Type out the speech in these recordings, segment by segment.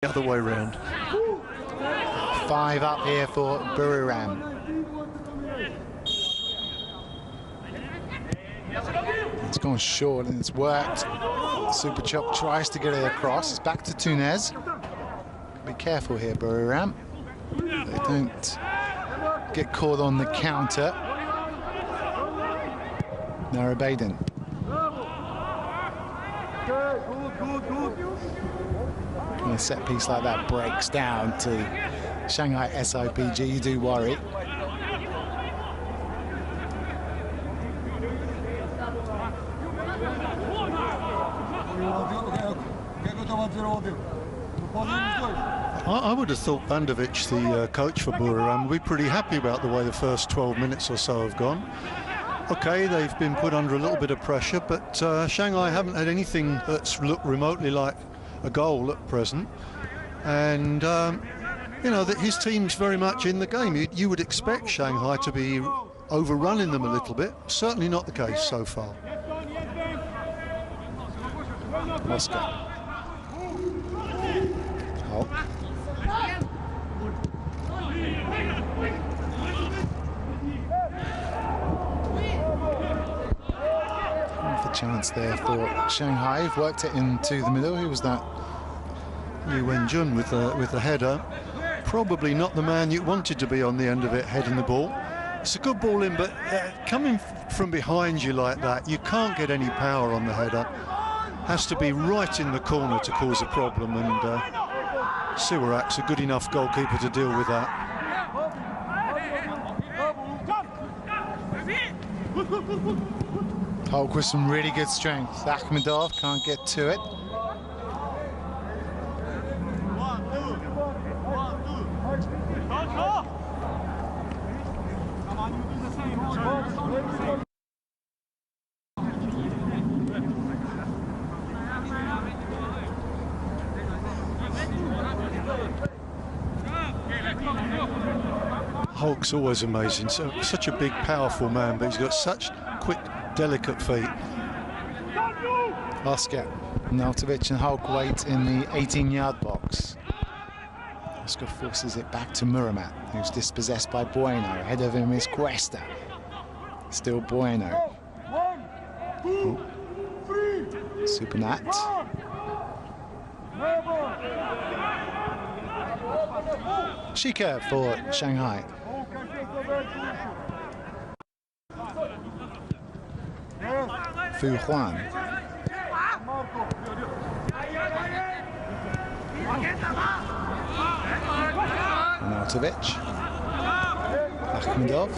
The other way round. 5 up here for Buriram. It's gone short and it's worked. Super Chop tries to get it across. It's back to Tunez. Be careful here, Buriram. They don't get caught on the counter. Narabaden. When a set piece like that breaks down to Shanghai SIPG, you do worry. I would have thought Vandovic, the coach for Buriram, would be pretty happy about the way the first 12 minutes or so have gone. Okay, they've been put under a little bit of pressure, but Shanghai haven't had anything that's looked remotely like a goal at present. And, you know, that his team's very much in the game. You would expect Shanghai to be overrunning them a little bit. Certainly not the case so far. Oscar. Hulk. The chance there for Shanghai. Who've worked it into the middle. Who was that? Yu Wenjun with the header. Probably not the man you wanted to be on the end of it, heading the ball. It's a good ball in, but coming from behind you like that, you can't get any power on the header. Has to be right in the corner to cause a problem, and Siwarak's a good enough goalkeeper to deal with that. Hulk with some really good strength. Akhmedov can't get to it. Hulk's always amazing. Such a big, powerful man, but he's got such quick, delicate feet. Oscar, Naltovic and Hulk wait in the 18-yard box. Oscar forces it back to Muramat, who's dispossessed by Bueno. Ahead of him is Cuesta. Still Bueno. Supernat. Shika for Shanghai. Fu Huan. Naltovic. Akhmedov.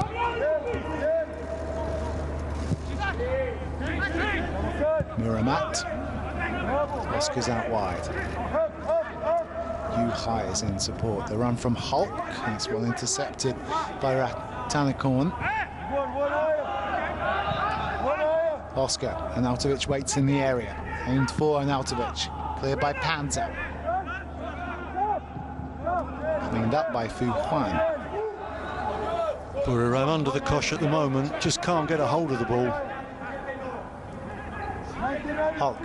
Muramat. Oscar's out wide. Yu Hai is in support. The run from Hulk. That's well intercepted by Ratanakorn. Oscar. Arnautovic waits in the area. Aimed for Arnautovic. Cleared by Panzer. Cleaned up by Fu Huan. Buriram under the cosh at the moment. Just can't get a hold of the ball. Hulk.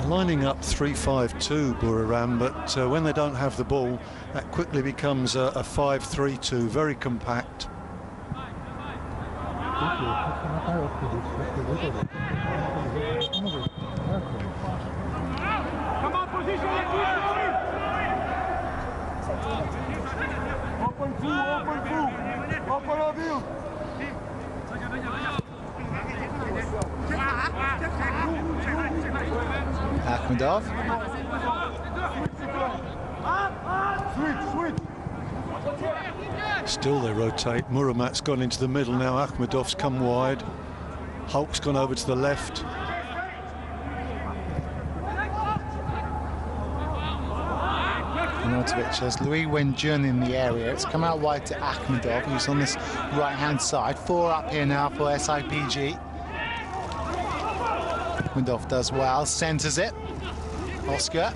Lining up 3-5-2 Buriram, but when they don't have the ball, that quickly becomes a 5-3-2, very compact. Akhmedov. Still they rotate. Muramat's gone into the middle now. Akhmedov's come wide. Hulk's gone over to the left. Arnautovic has Louis Wenjun in the area. It's come out wide to Akhmedov, who's on this right-hand side. 4 up here now for SIPG. Akhmedov does well, centres it. Oscar.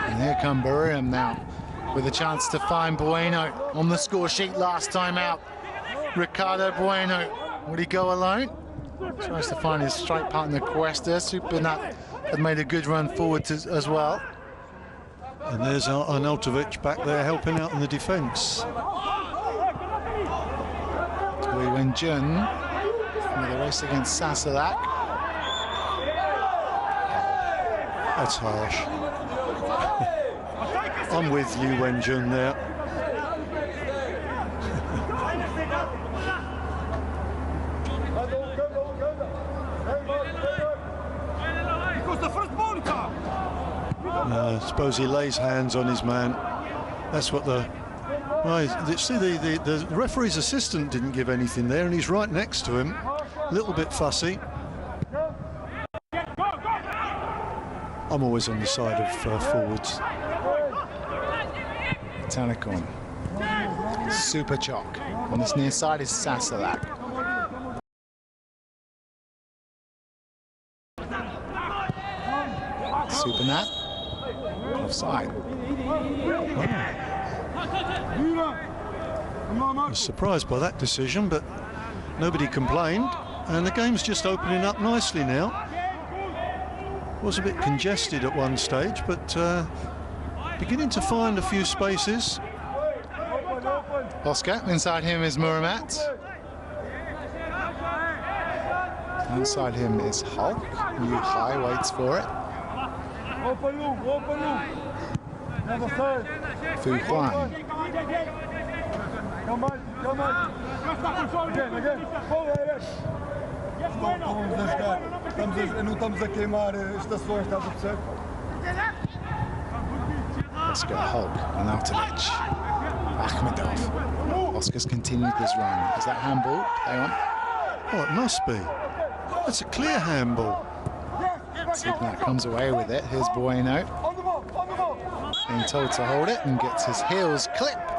And here come Buriram now, with a chance to find Bueno on the score sheet last time out. Ricardo Bueno. Would he go alone? Tries to find his strike partner Cuesta. Supernat had made a good run forward as well. And there's Arnautovic back there helping out in the defence. Wei Wenjun with a race against Sasalak. That's harsh. I'm with you, Wenjun, there. I suppose he lays hands on his man. That's what the... Well, see, the referee's assistant didn't give anything there, and he's right next to him. A little bit fussy. I'm always on the side of forwards. Tanakon. Super Choc. On this near side is Sasalak. Supernat. Offside. I was surprised by that decision, but nobody complained, and the game's just opening up nicely now. Was a bit congested at one stage, but beginning to find a few spaces. Oscar, inside him is Muramat. Outside him is Hulk. Yu Hai waits for it. Fu Huan. Oscar, Hulk, Arnautovic. Akhmedov. Oscar's continued this run. Is that handball? Hang on. Oh, it must be. It's a clear handball. Supernat comes away with it. Here's Bueno. Being told to hold it and gets his heels clipped.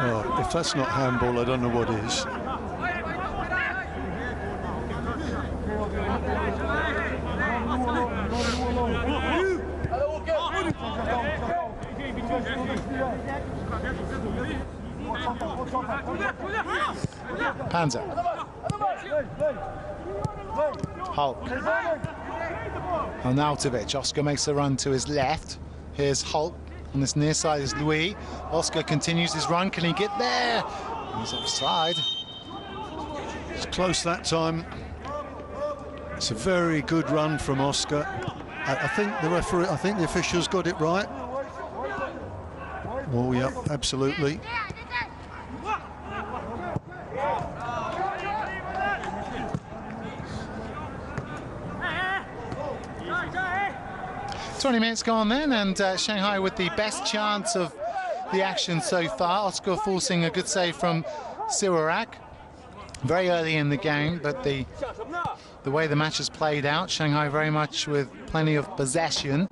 Oh, if that's not handball, I don't know what is. Panzer. Hulk. Arnautovic. Oscar makes a run to his left. Here's Hulk. On this near side is Louis. Oscar continues his run. Can he get there? He's offside. It's close that time. It's a very good run from Oscar. I think the officials got it right. Oh, yeah, absolutely. "20 minutes gone then, and Shanghai with the best chance of the action so far. Oscar forcing a good save from Siwarak very early in the game, but the way the match has played out, Shanghai very much with plenty of possession,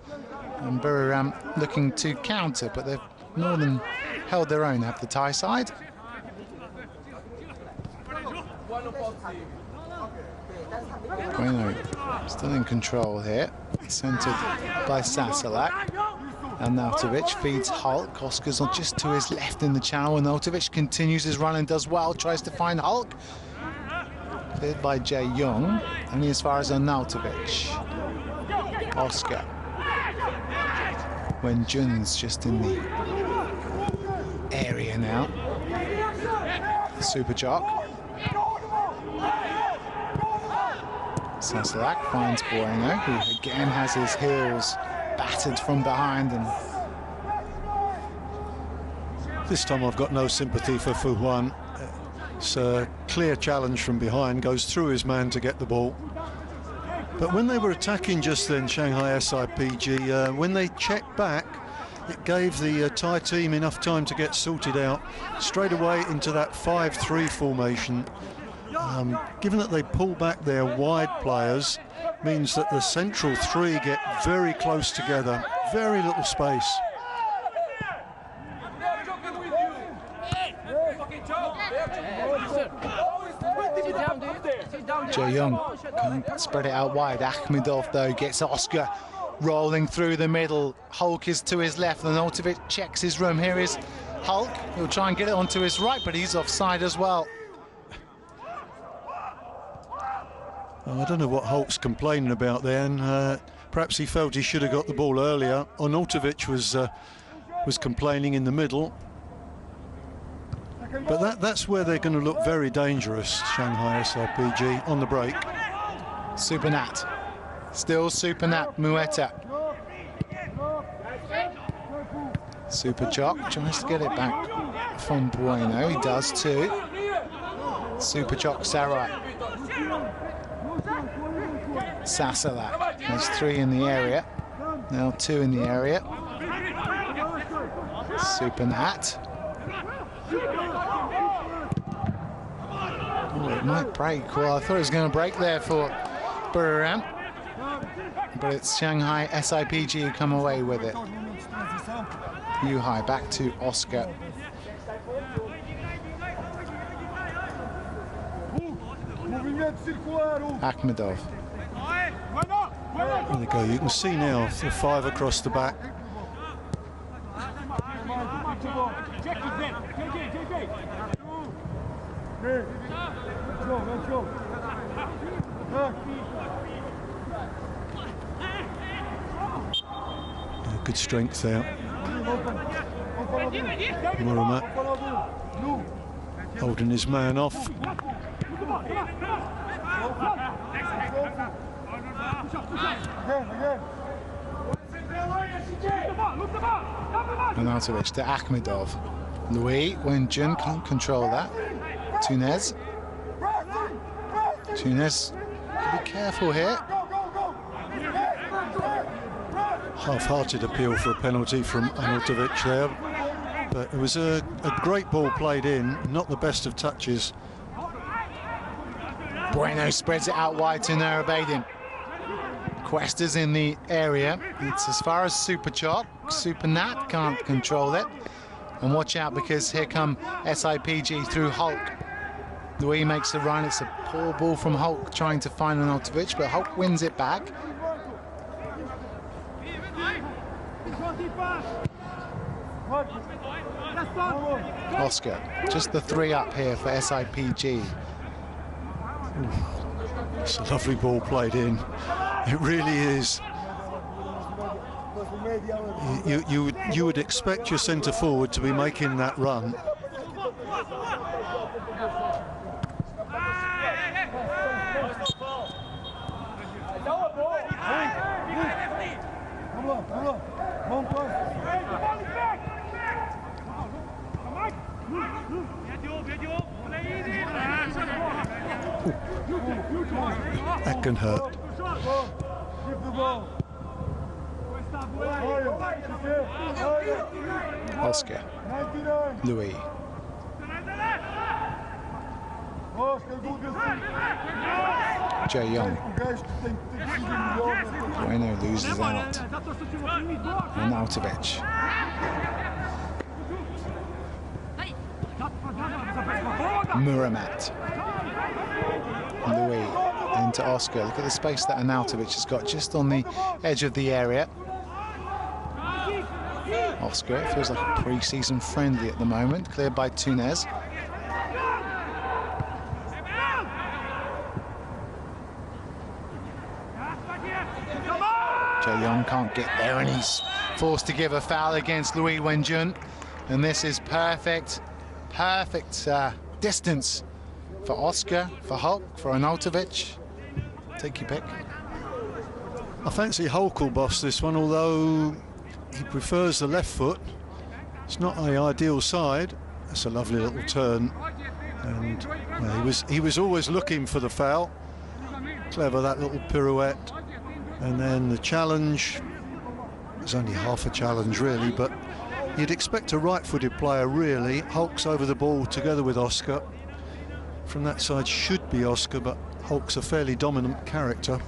and Buriram looking to counter, but they've more than held their own, have the Thai side. Bueno still in control here, centred by Sasalak. Arnautovic feeds Hulk. Oscar's on just to his left in the channel. Arnautovic continues his run and does well, tries to find Hulk. Cleared by Jae Young, only as far as Arnautovic. Oscar. When Jun's just in the area now. Super Jock. Sasalak finds Bueno, who again has his heels battered from behind. And this time I've got no sympathy for Fu Huan. It's a clear challenge from behind, goes through his man to get the ball. But when they were attacking just then, Shanghai SIPG, when they checked back, it gave the Thai team enough time to get sorted out straight away into that 5-3 formation. Given that they pull back their wide players, means that the central three get very close together, very little space. Jae Young can spread it out wide. Akhmedov though gets Oscar rolling through the middle. Hulk is to his left, and Arnautovic checks his room. Here is Hulk. He'll try and get it onto his right, but he's offside as well. I don't know what Hulk's complaining about there, and perhaps he felt he should have got the ball earlier. Arnautovic was complaining in the middle. But that's where they're going to look very dangerous, Shanghai SIPG, on the break. Supernat. Still Supernat, Mueta. Super Chok tries to get it back from Bueno. He does too. Super Chok Sarai. Sasalak. There's 3 in the area. Now 2 in the area. Supernat. Oh, it might break. Well, I thought it was going to break there for Buriram, but it's Shanghai SIPG who come away with it. Yuhai back to Oscar. Akhmedov. There they go. You can see now the 5 across the back. Good strength there. Muramat holding his man off. Arnautovic to Akhmedov. Louis Wenjun can't control that. Tunez. Tunez, be careful here. Half-hearted appeal for a penalty from Arnautovic there, but it was a great ball played in, not the best of touches. Bueno spreads it out wide to Narabadin. Cuesta's in the area. It's as far as Super Chok. Super Nat can't control it. And watch out, because here come SIPG through Hulk. Louis makes the run. It's a poor ball from Hulk trying to find Arnautovic, but Hulk wins it back. Oscar, just the 3 up here for SIPG. It's a lovely ball played in. It really is. You would expect your centre forward to be making that run. That can hurt. Oscar. Louis. Jae Young. Bueno loses out. Arnautovic. Muramat. Louis into Oscar. Look at the space that Arnautovic has got just on the edge of the area. Oscar, it feels like a pre-season friendly at the moment, cleared by Tunez. Jae Young can't get there, and he's forced to give a foul against Louis Wenjun. And this is perfect distance for Oscar, for Hulk, for Arnautovic. Take your pick. I fancy Hulk will boss this one, although he prefers the left foot. It's not the ideal side. That's a lovely little turn, and well, he was always looking for the foul. Clever, that little pirouette. And then the challenge, it's only half a challenge really, but you'd expect a right-footed player really. Hulk's over the ball together with Oscar. From that side should be Oscar, but Hulk's a fairly dominant character.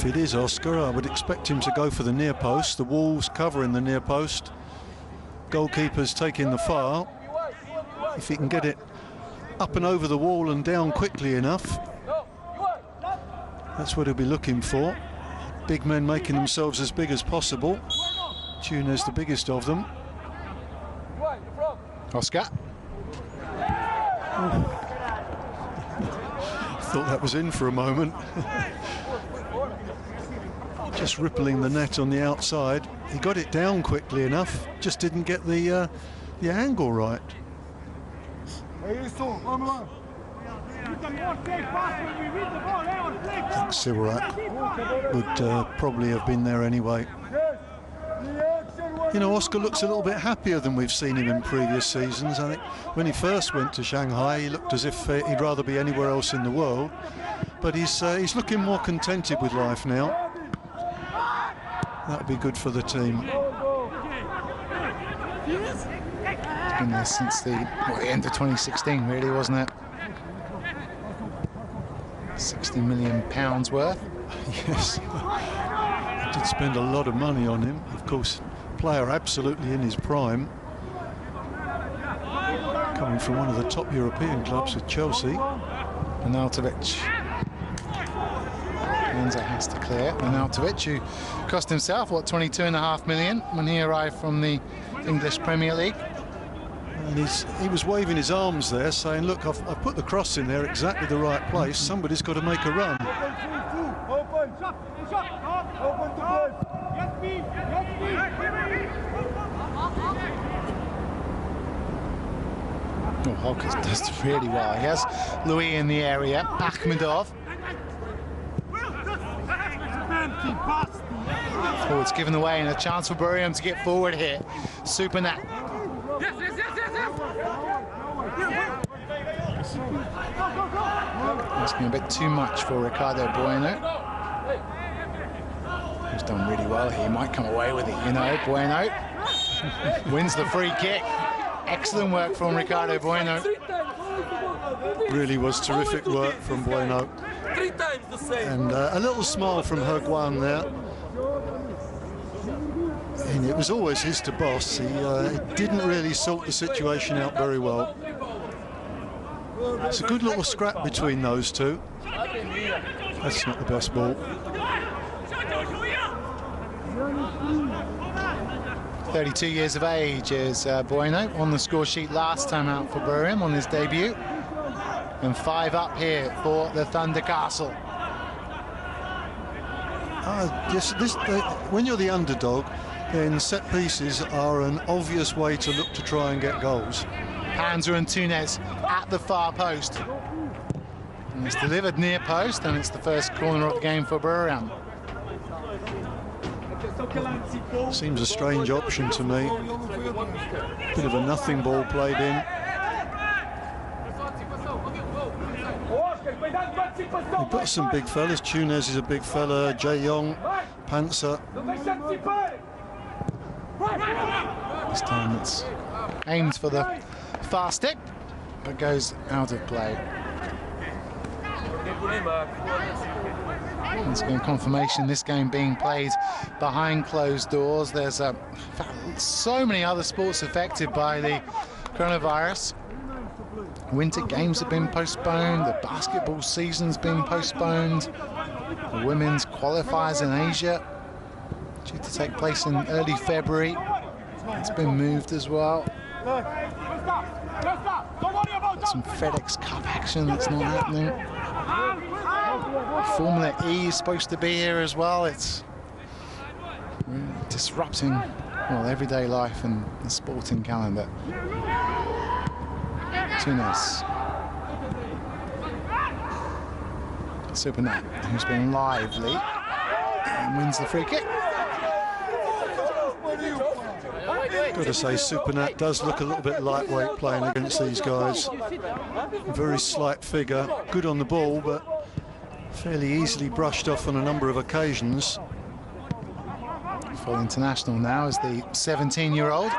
If it is Oscar, I would expect him to go for the near post. The wall's covering the near post. Goalkeeper's taking the far. If he can get it up and over the wall and down quickly enough, that's what he'll be looking for. Big men making themselves as big as possible. Túnez the biggest of them. Oscar. Thought that was in for a moment. Just rippling the net on the outside. He got it down quickly enough, just didn't get the angle right. Siwarak would probably have been there anyway. You know, Oscar looks a little bit happier than we've seen him in previous seasons. I think when he first went to Shanghai, he looked as if he'd rather be anywhere else in the world. But he's looking more contented with life now. That would be good for the team. It's been there since the end of 2016, really, wasn't it? £60 million worth. Yes. Did spend a lot of money on him, of course. Player absolutely in his prime, coming from one of the top European clubs with Chelsea. Arnautovic. Enzo has to clear. Arnautovic, who cost himself, what, 22.5 million when he arrived from the English Premier League. And he was waving his arms there, saying, look, I've put the cross in there exactly the right place. Somebody's got to make a run. Oh, Holkers does really well. He has Louis in the area. Akhmedov. Oh, it's given away and a chance for Buriram to get forward here. Supernat. Asking a bit too much for Ricardo Bueno. He's done really well here. He might come away with it, you know. Bueno wins the free kick. Excellent work from Ricardo Bueno. Really was terrific work from Bueno. And a little smile from Herguan there. And it was always his to boss. He didn't really sort the situation out very well. It's a good little scrap between those two. That's not the best ball. 32 years of age is Bueno, on the score sheet last time out for Buriram on his debut. And 5 up here for the Thunder Castle. When you're the underdog, then set pieces are an obvious way to look to try and get goals. Panzer and Túnez at the far post. And it's delivered near post, and it's the first corner of the game for Buriram. Seems a strange option to me. Bit of a nothing ball played in. We've got some big fellas. Túnez is a big fella. Jae Yong, Panzer. This time it's aimed for the far stick, but goes out of play. It's been confirmation this game being played behind closed doors. There's so many other sports affected by the coronavirus. Winter games have been postponed, the basketball season's been postponed, the women's qualifiers in Asia due to take place in early February. It's been moved as well. Some FedEx Cup action that's not happening. Formula E is supposed to be here as well. It's disrupting, well, everyday life and the sporting calendar. Túnez. Supernat, who's been lively and wins the free kick. Got to say, Supernat does look a little bit lightweight playing against these guys. Very slight figure, good on the ball, but fairly easily brushed off on a number of occasions. Full international now as the 17-year-old.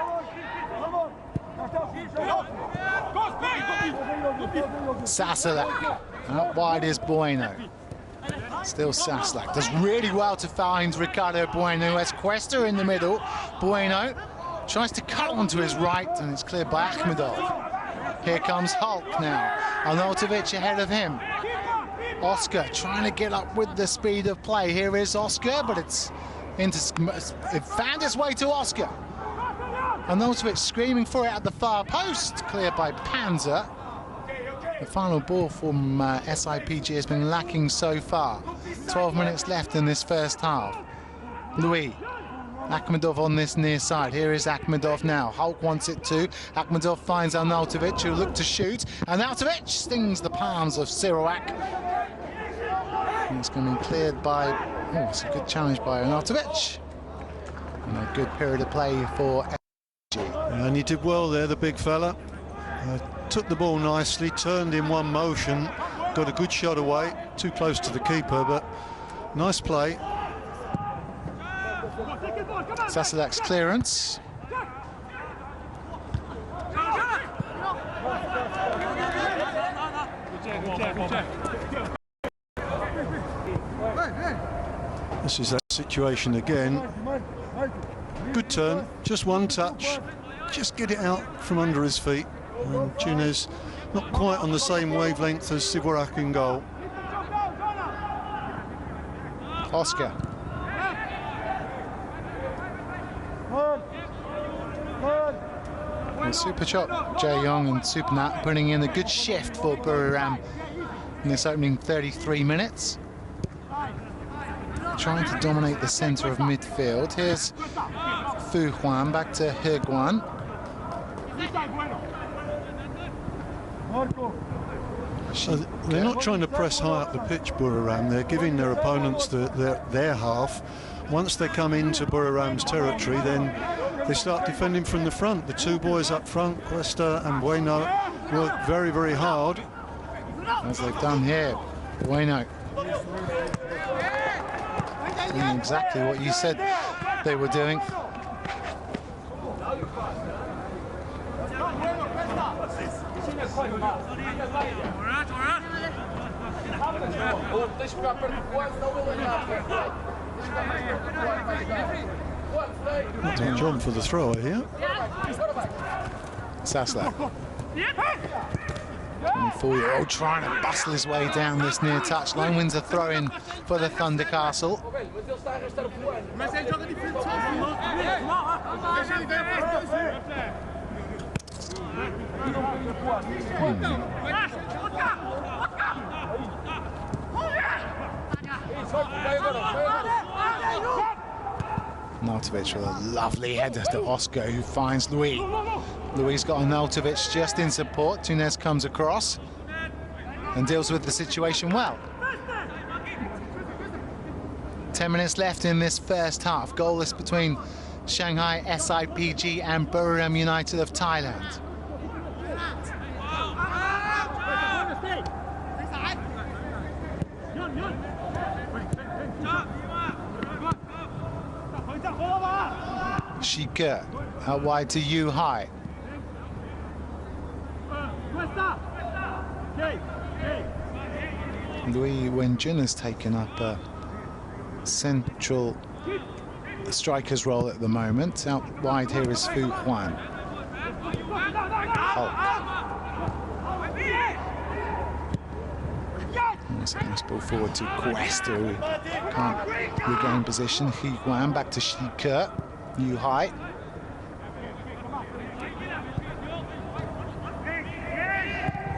Sasalak. Out wide is Bueno. Still Saslak does really well to find Ricardo Bueno. Has Cuesta in the middle. Bueno tries to cut onto his right, and it's cleared by Akhmedov. Here comes Hulk now. Arnautovic ahead of him. Oscar trying to get up with the speed of play. Here is Oscar, but it found its way to Oscar. Arnautovic screaming for it at the far post. Cleared by Panzer. The final ball from SIPG has been lacking so far. 12 minutes left in this first half. Louis. Akhmedov on this near side. Here is Akhmedov now. Hulk wants it too. Akhmedov finds Arnautovic, who looked to shoot. Arnautovic stings the palms of Siroak. And it's going to be cleared by... Oh, it's a good challenge by Arnautovic. And a good period of play for SIPG. And he did well there, the big fella. Took the ball nicely, turned in one motion, got a good shot away, too close to the keeper, but nice play. Sasalak's clearance. This is that situation again. Good turn, just one touch, just get it out from under his feet. And Túnez not quite on the same wavelength as Sivorak in goal. Oscar. And Super Chop, Jae Young and Super Nat putting in a good shift for Buriram in this opening 33 minutes. Trying to dominate the centre of midfield. Here's Fu Huan back to He Guan. So they're not trying to press high up the pitch, Buriram. They're giving their opponents their half. Once they come into Buriram's territory, then they start defending from the front. The two boys up front, Cuesta and Bueno, work very, very hard. As they've done here. Bueno. Doing exactly what you said they were doing. Not doing John for the thrower here. Saslak. 24-year-old trying to bustle his way down this near touchline. Wins a throw-in for the Thunder Castle. Arnautovic with a lovely header to Oscar, who finds Louis. Louis got Arnautovic just in support. Túnez comes across and deals with the situation well. 10 minutes left in this first half. Goalless between Shanghai SIPG and Buriram United of Thailand. Shika out wide to Yu Hai. Louis Wenjun has taken up a central striker's role at the moment. Out wide here is Fu Huan. That's a nice ball forward to Cuesta, who can't regain position. He Guan back to Shika. Yu Hai.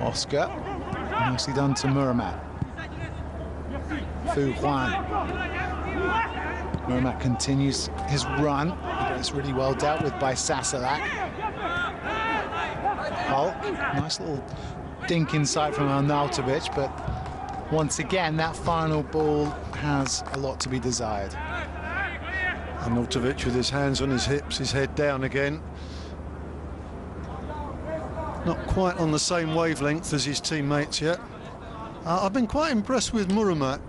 Oscar. Nicely done to Muramat. Fu Huan. Muramat continues his run, but it's really well dealt with by Sasalak. Hulk. Nice little dink inside from Arnautovic, but once again, that final ball has a lot to be desired. Arnautovic with his hands on his hips, his head down again. Not quite on the same wavelength as his teammates yet. I've been quite impressed with Muramat.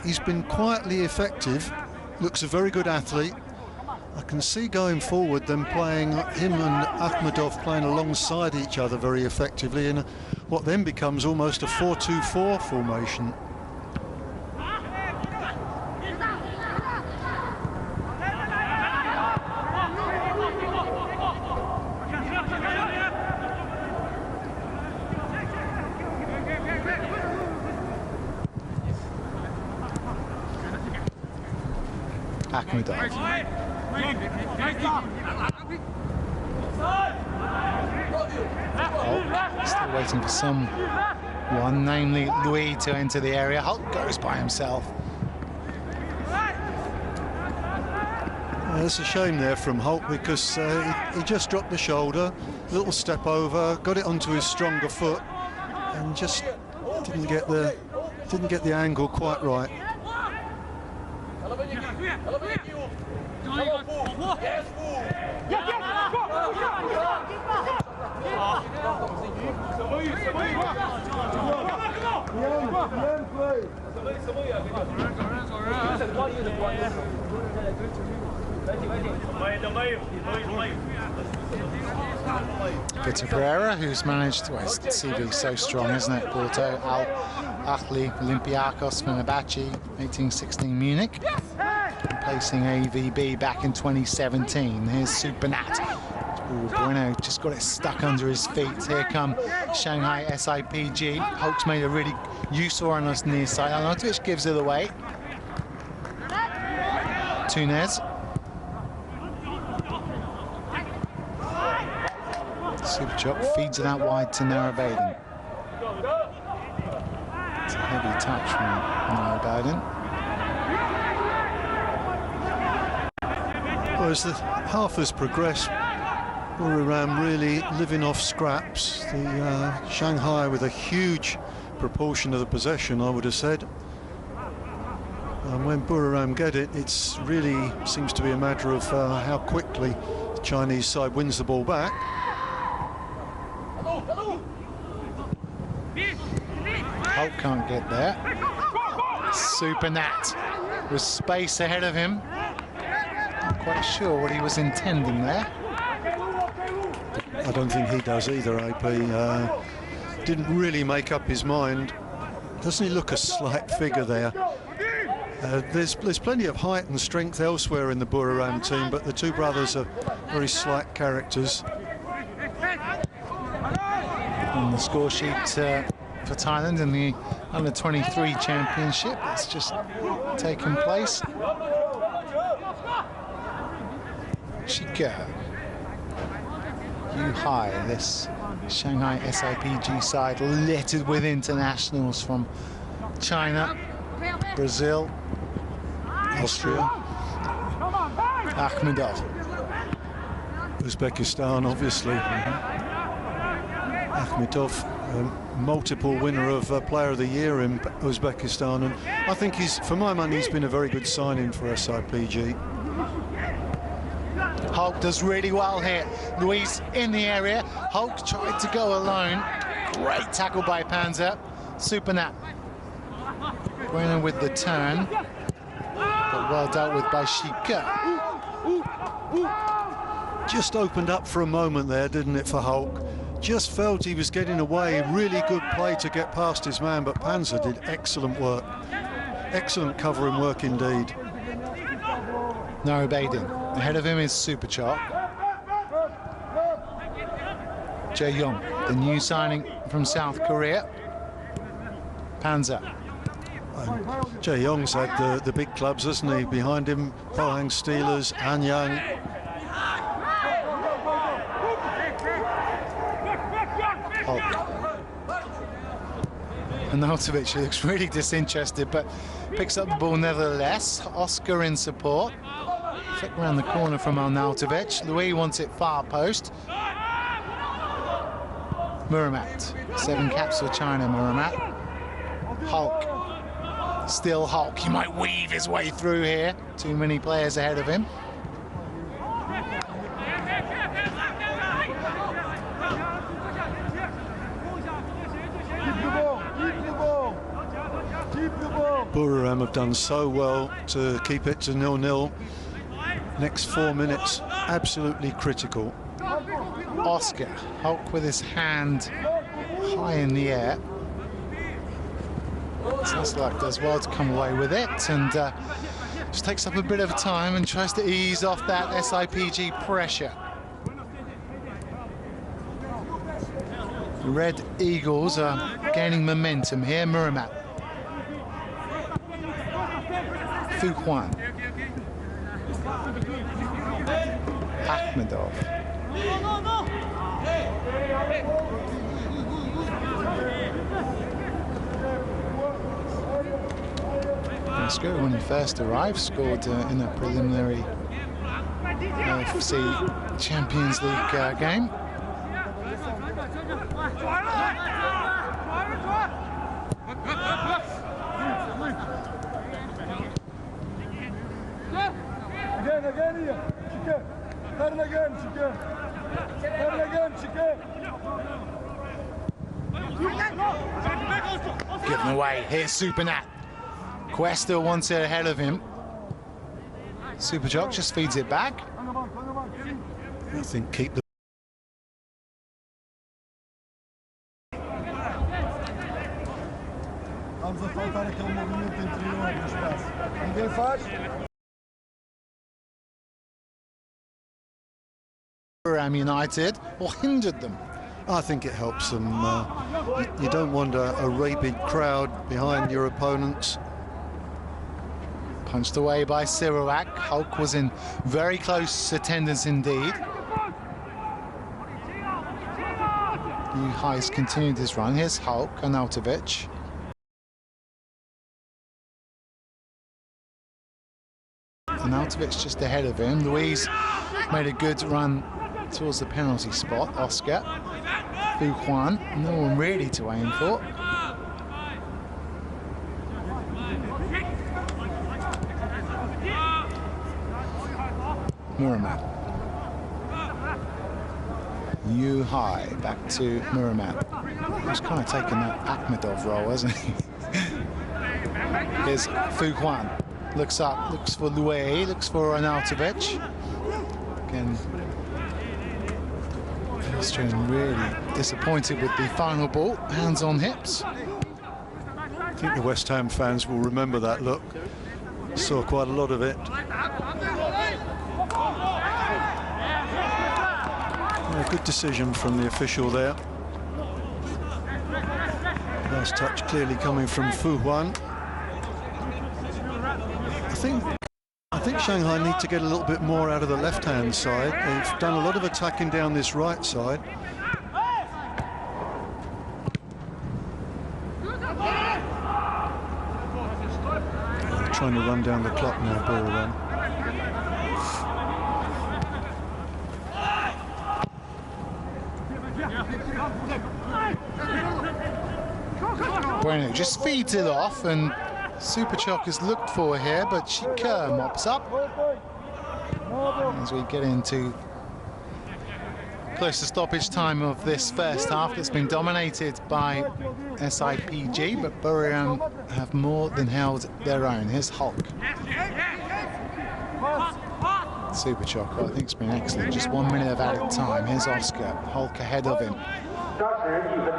He's been quietly effective, looks a very good athlete. I can see going forward them playing, him and Akhmedov playing alongside each other very effectively in what then becomes almost a 4-2-4 formation. Akhmedov. Hulk still waiting for someone, namely Louis, to enter the area. Hulk goes by himself. It's a shame there from Hulk because he just dropped the shoulder, little step over, got it onto his stronger foot, and just didn't get the angle quite right. Peter Pereira, who's managed, well, his CV is so strong, isn't it? Porto, Al Ahly, Olympiacos, Fenerbahce, 1816 Munich, replacing AVB back in 2017. Here's Supernat. Oh, Bueno just got it stuck under his feet. Here come Shanghai SIPG. Hulk's made a really useful run on his near side, which gives it away. Tunez. Super chop feeds it out wide to Narrabadin. It's a heavy touch from Narrabadin. Well, as the half has progressed, Buriram really living off scraps. The Shanghai with a huge proportion of the possession, I would have said. And when Buriram get it, it's really seems to be a matter of how quickly the Chinese side wins the ball back. Hulk can't get there. Supernat with space ahead of him. Not quite sure what he was intending there. I don't think he does either, AP. Didn't really make up his mind. Doesn't he look a slight figure there? There's plenty of height and strength elsewhere in the Buriram team, but the two brothers are very slight characters. On the score sheet for Thailand in the Under-23 Championship that's just taken place. Shika Yu Hai, this Shanghai SIPG side littered with internationals from China, Brazil, Austria, Akhmedov, Uzbekistan, obviously. Akhmedov, multiple winner of Player of the Year in Uzbekistan, and I think for my money, he's been a very good signing for SIPG. Hulk does really well here. Luis in the area. Hulk tried to go alone. Great tackle by Panzer. Supernat. Bueno with the turn, but well dealt with by Shika. Just opened up for a moment there, didn't it, for Hulk? Just felt he was getting away. Really good play to get past his man, but Panzer did excellent work. Excellent covering work indeed. Narrabadin. Ahead of him is Superchop. Jae Yong, the new signing from South Korea. Panzer. Jae Yong's had the big clubs, hasn't he? Behind him, Pohang Steelers, Anyang. Arnautovic looks really disinterested, but picks up the ball nevertheless. Oscar in support. Flick around the corner from Arnautovic. Louis wants it far post. Muramat. 7 caps for China, Muramat. Hulk. Still Hulk. He might weave his way through here. Too many players ahead of him. Buriram have done so well to keep it to 0-0. Next 4 minutes, absolutely critical. Oscar, Hulk with his hand high in the air. Saslak does well to come away with it, and just takes up a bit of time and tries to ease off that SIPG pressure. The Red Eagles are gaining momentum here. Muramat. Fu Huan. Akhmedov. Oscar, when he first arrived, scored in a preliminary AFC Champions League game. Given away, here's Supernat. Cuesta wants it ahead of him. Superchok just feeds it back. I think keep the... Buriram United or hindered them. I think it helps them. You don't want a rabid crowd behind your opponents. Punched away by Sirovac. Hulk was in very close attendance indeed. Shanghai's continued his run. Here's Hulk, Arnautovic. Arnautovic just ahead of him. Luis made a good run towards the penalty spot. Oscar. Fu Juan, no one really to aim for. Muramat. Yu Hai back to Muramat. He's kind of taken that Akhmedov role, hasn't he? Here's Fu Juan. Looks up, looks for Louis, looks for Arnautovic. Again, Austrian really disappointed with the final ball. Hands on hips. I think the West Ham fans will remember that look. Saw quite a lot of it. A good decision from the official there. Last touch clearly coming from Fu Juan. I think Shanghai need to get a little bit more out of the left-hand side. They've done a lot of attacking down this right side. They're trying to run down the clock now, buriram. Bueno just feeds it off, and Superchok is looked for here, but Shiker mops up as we get into close to stoppage time of this first half that's been dominated by SIPG, but Buriram have more than held their own. Here's Hulk. Superchok, I think, has been excellent. Just 1 minute of added time. Here's Oscar. Hulk ahead of him.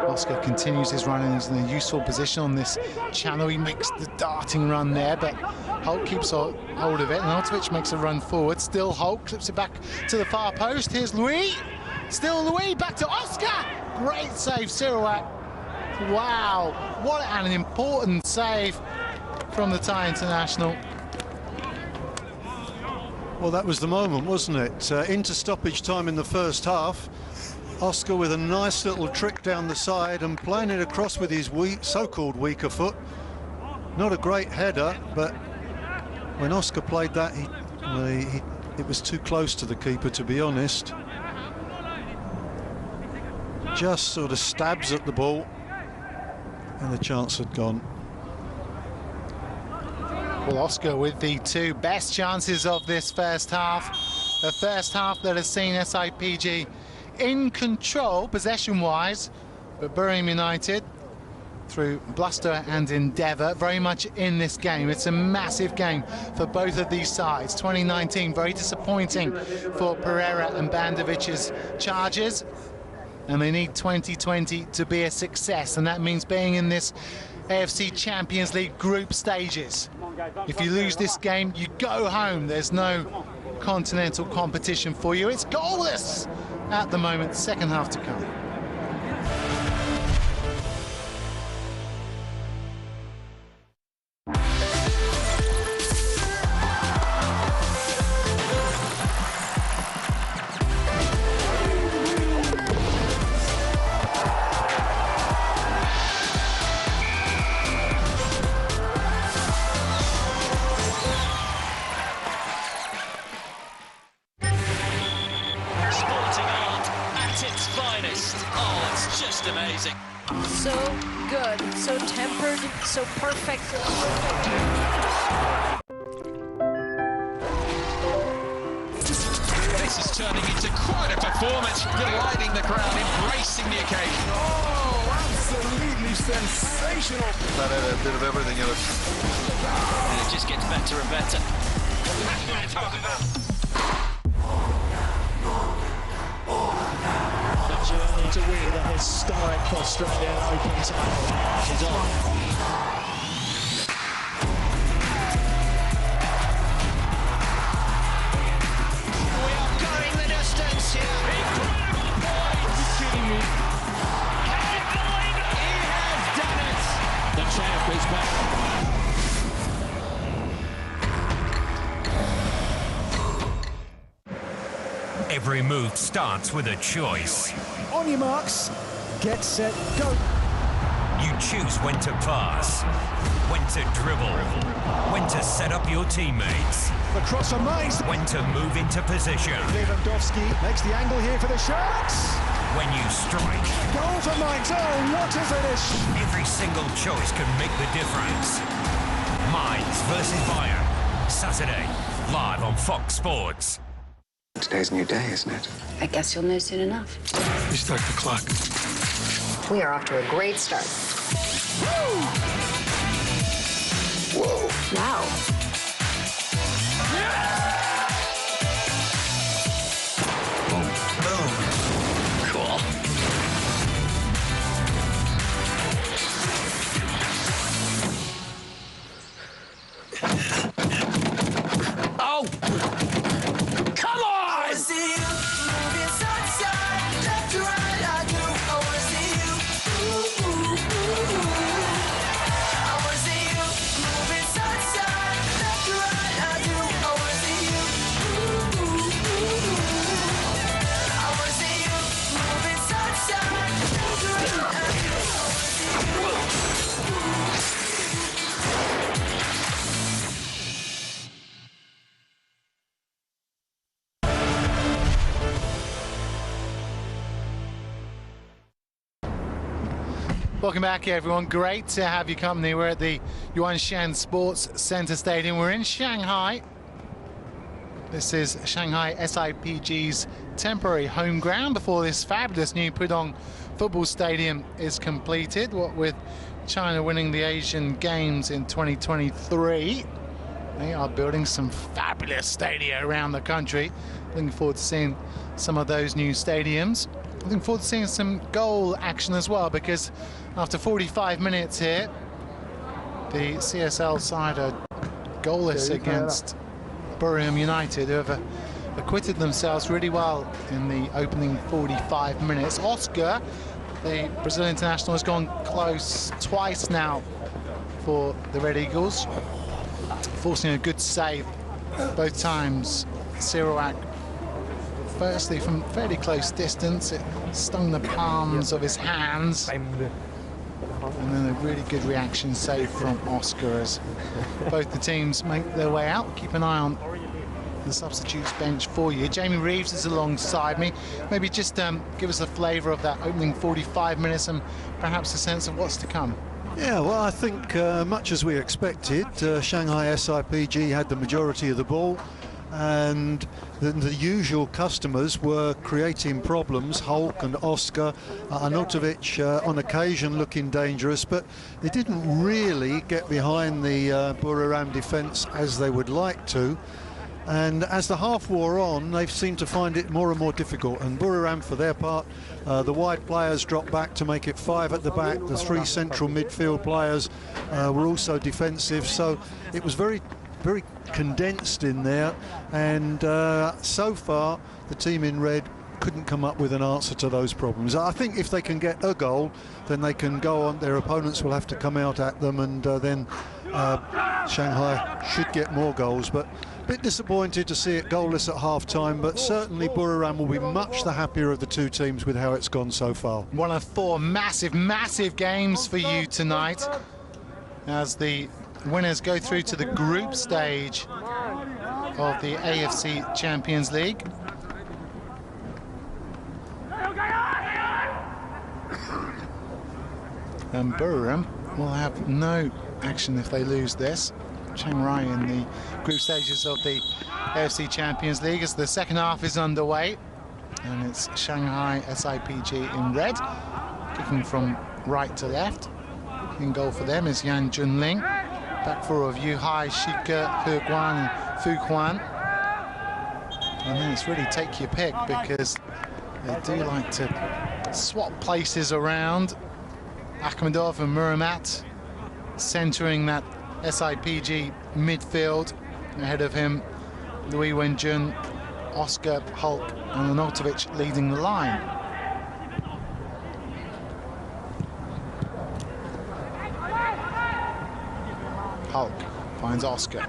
Oscar continues his run and is in a useful position on this channel. He makes the darting run there, but Hulk keeps hold of it, and Arnautovic makes a run forward. Still Hulk clips it back to the far post. Here's Louis. Still Louis, back to Oscar. Great save, Sirovac. Wow, what an important save from the Thai international. Well, that was the moment, wasn't it? Into stoppage time in the first half. Oscar with a nice little trick down the side and playing it across with his so-called weaker foot. Not a great header, but when Oscar played that, it was too close to the keeper, to be honest. Just sort of stabs at the ball, and the chance had gone. Well, Oscar with the two best chances of this first half. The first half that has seen SIPG in control possession-wise, but Buriram United, through bluster and endeavour, very much in this game. It's a massive game for both of these sides. 2019, very disappointing for Pereira and Bandovic's Chargers, and they need 2020 to be a success, and that means being in this AFC Champions League group stages. If you lose this game, you go home. There's no continental competition for you. It's goalless at the moment. Second half to come. best. Oh, it's just amazing. So good, so tempered, so perfect. This is turning into quite a performance, delighting the crowd, embracing the occasion. Oh, absolutely sensational. That had a bit of everything in it. And it just gets better and better. The journey to win the historic Australian Open title is on. Is back. Every move starts with a choice. On your marks, get set, go. You choose when to pass, when to dribble, when to set up your teammates. The cross on Mainz. When to move into position. Lewandowski makes the angle here for the shot. When you strike. Goal for Mainz. Oh, what a finish. Every single choice can make the difference. Mainz versus Bayern. Saturday, live on Fox Sports. Today's a new day, isn't it? I guess you'll know soon enough. We start the clock. We are off to a great start. Whoa. Wow. Cool. Oh! Come on! See you moving side to side, left to right, I do. I wanna see you. Ooh, ooh, ooh, ooh. I wanna see you moving side to side, left to right, I do. I wanna see you. Ooh, ooh, ooh, ooh. I wanna see you moving side to side, left to right, I do. I wanna see you. Welcome back, everyone. Great to have you company. We're at the Yuanshan Sports Center Stadium. We're in Shanghai. This is Shanghai SIPG's temporary home ground before this fabulous new Pudong football stadium is completed. What with China winning the Asian Games in 2023, they are building some fabulous stadia around the country. Looking forward to seeing some of those new stadiums. Looking forward to seeing some goal action as well, because after 45 minutes here, the CSL side are goalless against Buriram United, who have acquitted themselves really well in the opening 45 minutes. Oscar, the Brazilian international, has gone close twice now for the Red Eagles, forcing a good save both times. Siroak, firstly from fairly close distance, it stung the palms of his hands, and then a really good reaction save from Oscar as both the teams make their way out. Keep an eye on the substitutes bench for you. Jamie Reeves is alongside me. Maybe just give us a flavour of that opening 45 minutes and perhaps a sense of what's to come. Yeah, well, I think much as we expected, Shanghai SIPG had the majority of the ball, and the usual customers were creating problems. Hulk and Oscar, Arnautovic on occasion looking dangerous, but they didn't really get behind the Buriram defence as they would like to. And as the half wore on, they've seemed to find it more and more difficult. And Buriram, for their part, the wide players dropped back to make it 5 at the back. The 3 central midfield players were also defensive. So it was very condensed in there, and so far the team in red couldn't come up with an answer to those problems. I think if they can get a goal, then they can go on. Their opponents will have to come out at them, and then Shanghai should get more goals. But a bit disappointed to see it goalless at half-time, but certainly Buriram will be much the happier of the two teams with how it's gone so far. One of 4 massive games for you tonight, as the winners go through to the group stage of the AFC Champions League. And Buriram will have no action if they lose this. Shanghai in the group stages of the AFC Champions League as the second half is underway. And it's Shanghai SIPG in red, kicking from right to left. In goal for them is Yan Junling. Back four of Yuhai, Shika, He Guan, and Fu Quan. And then it's really take your pick because they do like to swap places around. Akhmedov and Muramat centering that SIPG midfield. Ahead of him, Louis Wenjun, Oscar, Hulk, and Arnautovic leading the line. Hulk finds Oscar.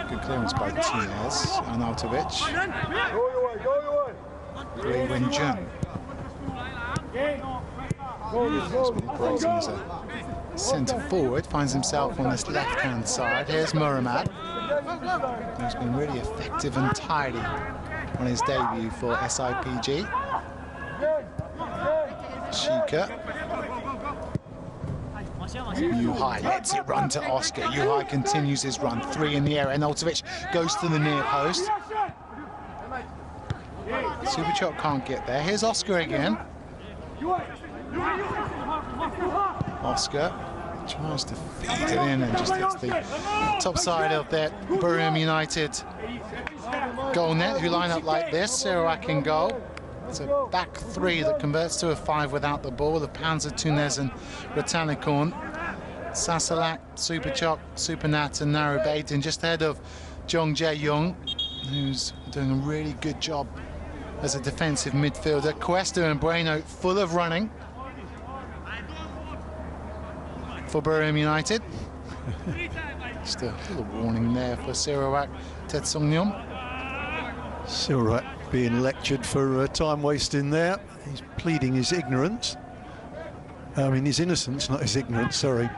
Good clearance by Tinez, Arnautovic. Louis Wenjun. Operating as a centre forward, finds himself on this left-hand side. Here's Muramat, who's been really effective and tidy on his debut for SIPG. Shika. Yuhai lets it run to Oscar. Yuhai continues his run, three in the air. Arnautovic goes to the near post. Superchop can't get there. Here's Oscar again. Oscar tries to feed it in and just hits the top side of that Buriram United goal net, who line up like this. Sarawak in goal. It's a back three that converts to a five without the ball. The Panzer, Tunez and Ratanakorn. Sasalak, Superchok, Supernat and Narrabaitin just ahead of Jong Jae-young, who's doing a really good job as a defensive midfielder. Cuesta and Bueno full of running for Buriram United. Just a little warning there for Sarawak, Tet Song-nyum. Sarawak being lectured for time wasting there. He's pleading his ignorance. I mean his innocence, not his ignorance, sorry.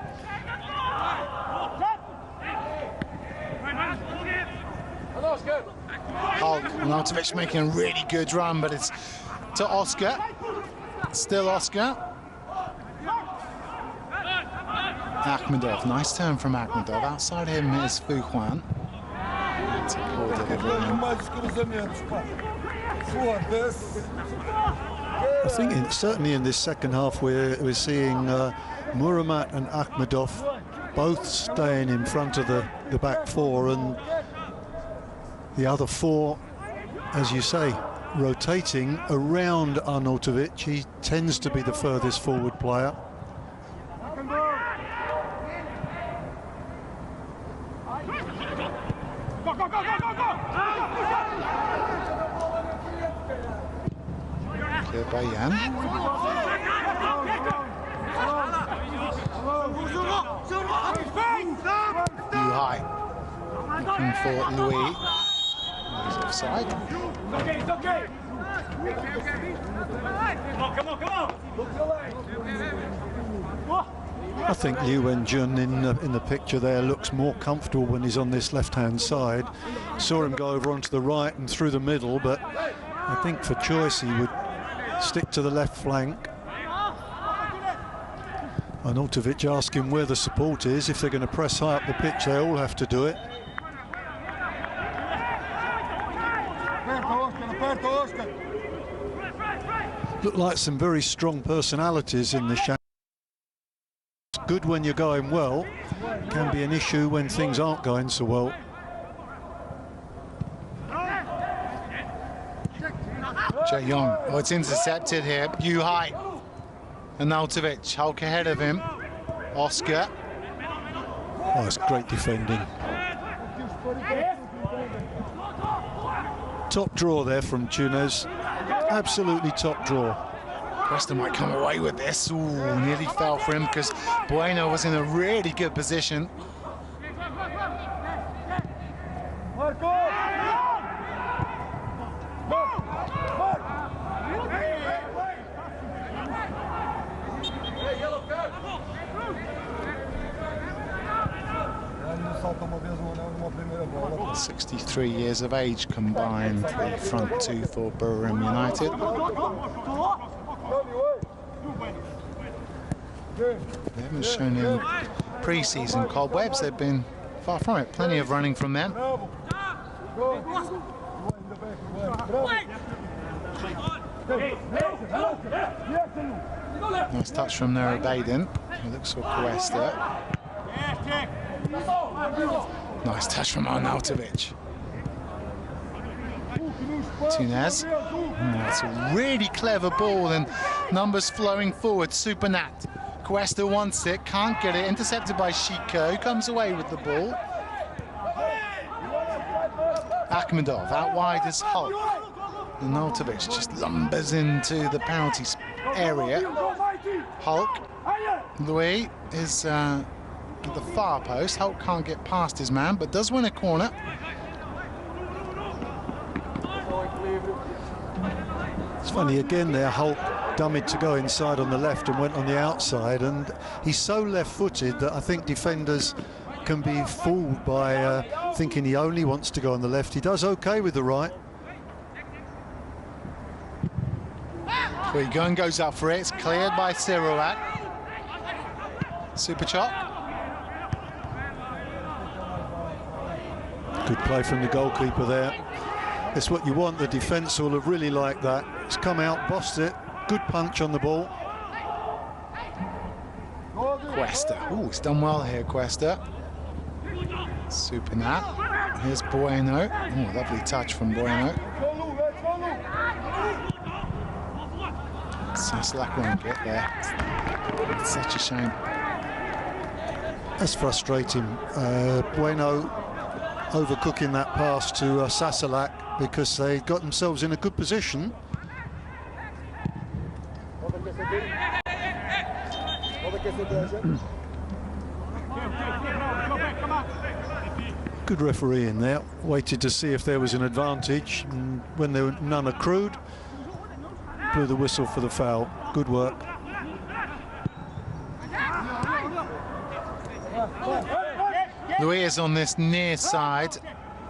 Hulk, Arnautovic making a really good run, but it's to Oscar. Still Oscar. Akhmedov, nice turn from Akhmedov. Outside him is Fu Huan. It's a poor delivery. I think certainly in this second half we're seeing Muramat and Akhmedov both staying in front of the back four, and the other four, as you say, rotating around Arnautovic. He tends to be the furthest forward player. Cleared by Yan. Yuhai looking for Louis. He's offside. I think Liu Wenjun in the picture there looks more comfortable when he's on this left-hand side. Saw him go over onto the right and through the middle, but I think for choice he would stick to the left flank. Arnautovic asking where the support is. If they're going to press high up the pitch, they all have to do it. Look like some very strong personalities in the Shanghai. It's good when you're going well, can be an issue when things aren't going so well. Jae-young, oh, it's intercepted here. Yuhai, Arnautovic, Hulk ahead of him. Oscar. Oh, it's great defending. Top draw there from Tunez. Absolutely top draw. Preston might come away with this. Ooh, nearly fell for him because Bueno was in a really good position. Well, 63 years of age combined, the front two for Buriram United. They haven't shown in pre-season cobwebs. They've been far from it. Plenty of running from them. Nice touch from Baden. He looks for Cuesta. Nice touch from Arnautovic. Tunez. It's a really clever ball and numbers flowing forward. Supernat. Cuesta wants it, can't get it. Intercepted by Shiko. Comes away with the ball. Akhmedov out wide is Hulk. Arnautovic just lumbers into the penalty area. Hulk. Louis is at the far post. Hulk can't get past his man, but does win a corner. It's funny again there, Hulk dummied to go inside on the left and went on the outside, and he's so left-footed that I think defenders can be fooled by thinking he only wants to go on the left. He does okay with the right. Gun goes up for it. It's cleared by Sirouat. Super chop. Good play from the goalkeeper there. That's what you want. The defence will have really liked that. It's come out, bossed it. Good punch on the ball. Cuesta. Ooh, he's done well here, Cuesta. Supernat. Here's Bueno. Ooh, lovely touch from Bueno. Sasalak won't get there. It's such a shame. That's frustrating. Bueno overcooking that pass to Sasalak because they got themselves in a good position. Good referee in there. Waited to see if there was an advantage, and when there were none accrued, blew the whistle for the foul. Good work. Louis is on this near side,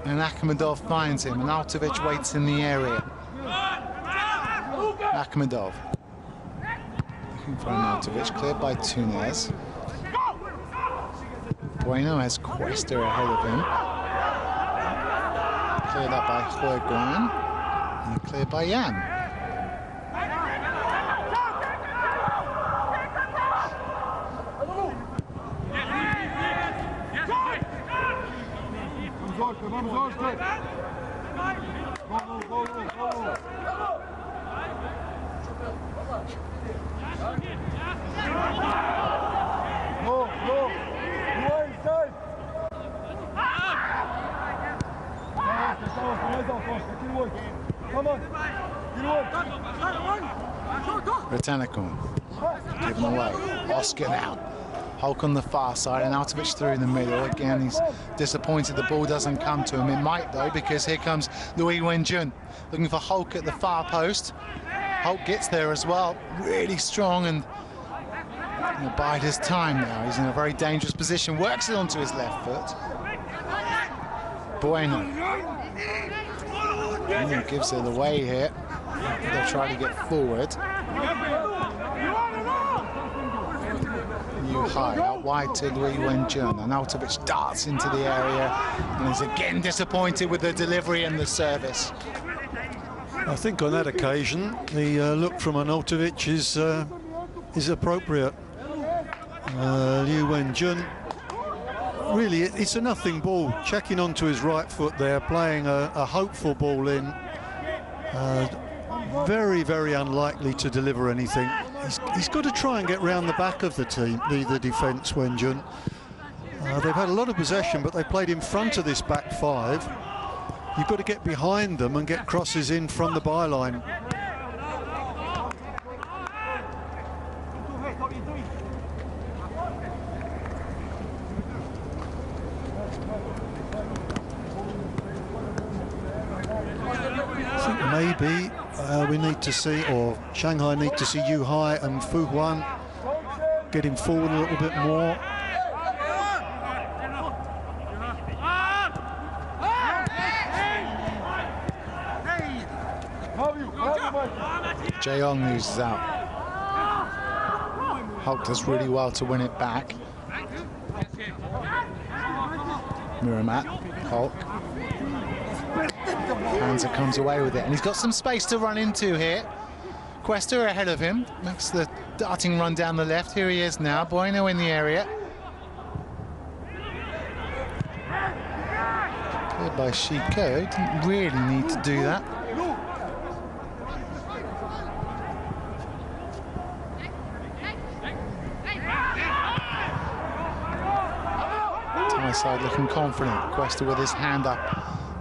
and Akhmedov finds him, and Arnautovic waits in the area. Akhmedov. Looking for Arnautovic, cleared by Tunez. Bueno has Cuesta ahead of him. Cleared up by Huiguan, and cleared by Yan. Britannicum given away. Oscar now. Hulk on the far side, and Arnautovic through in the middle. Again, he's disappointed the ball doesn't come to him. It might, though, because here comes Louis Wenjun looking for Hulk at the far post. Hulk gets there as well. Really strong, and he'll bide his time now. He's in a very dangerous position. Works it onto his left foot. Bueno. Gives it away here. They'll try to get forward. High out wide to Louis Wenjun. Arnautovic darts into the area and is again disappointed with the delivery and the service. I think on that occasion the look from Arnautovic is appropriate. Liu Wenjun, really it's a nothing ball, checking onto his right foot there, playing a hopeful ball in. Very, very unlikely to deliver anything. He's got to try and get round the back of the team, the defence, Wenjun. They've had a lot of possession, but they played in front of this back five. You've got to get behind them and get crosses in from the byline. Maybe we need to see, or Shanghai need to see Yu Hai and Fu Huan getting forward a little bit more. Jeong loses out. Hulk does really well to win it back. Muramat, Hulk. Panzer comes away with it, and he's got some space to run into here. Cuesta ahead of him, makes the darting run down the left. Here he is now, Bueno in the area. Cleared by Chico, didn't really need to do that. Thai side looking confident. Cuesta with his hand up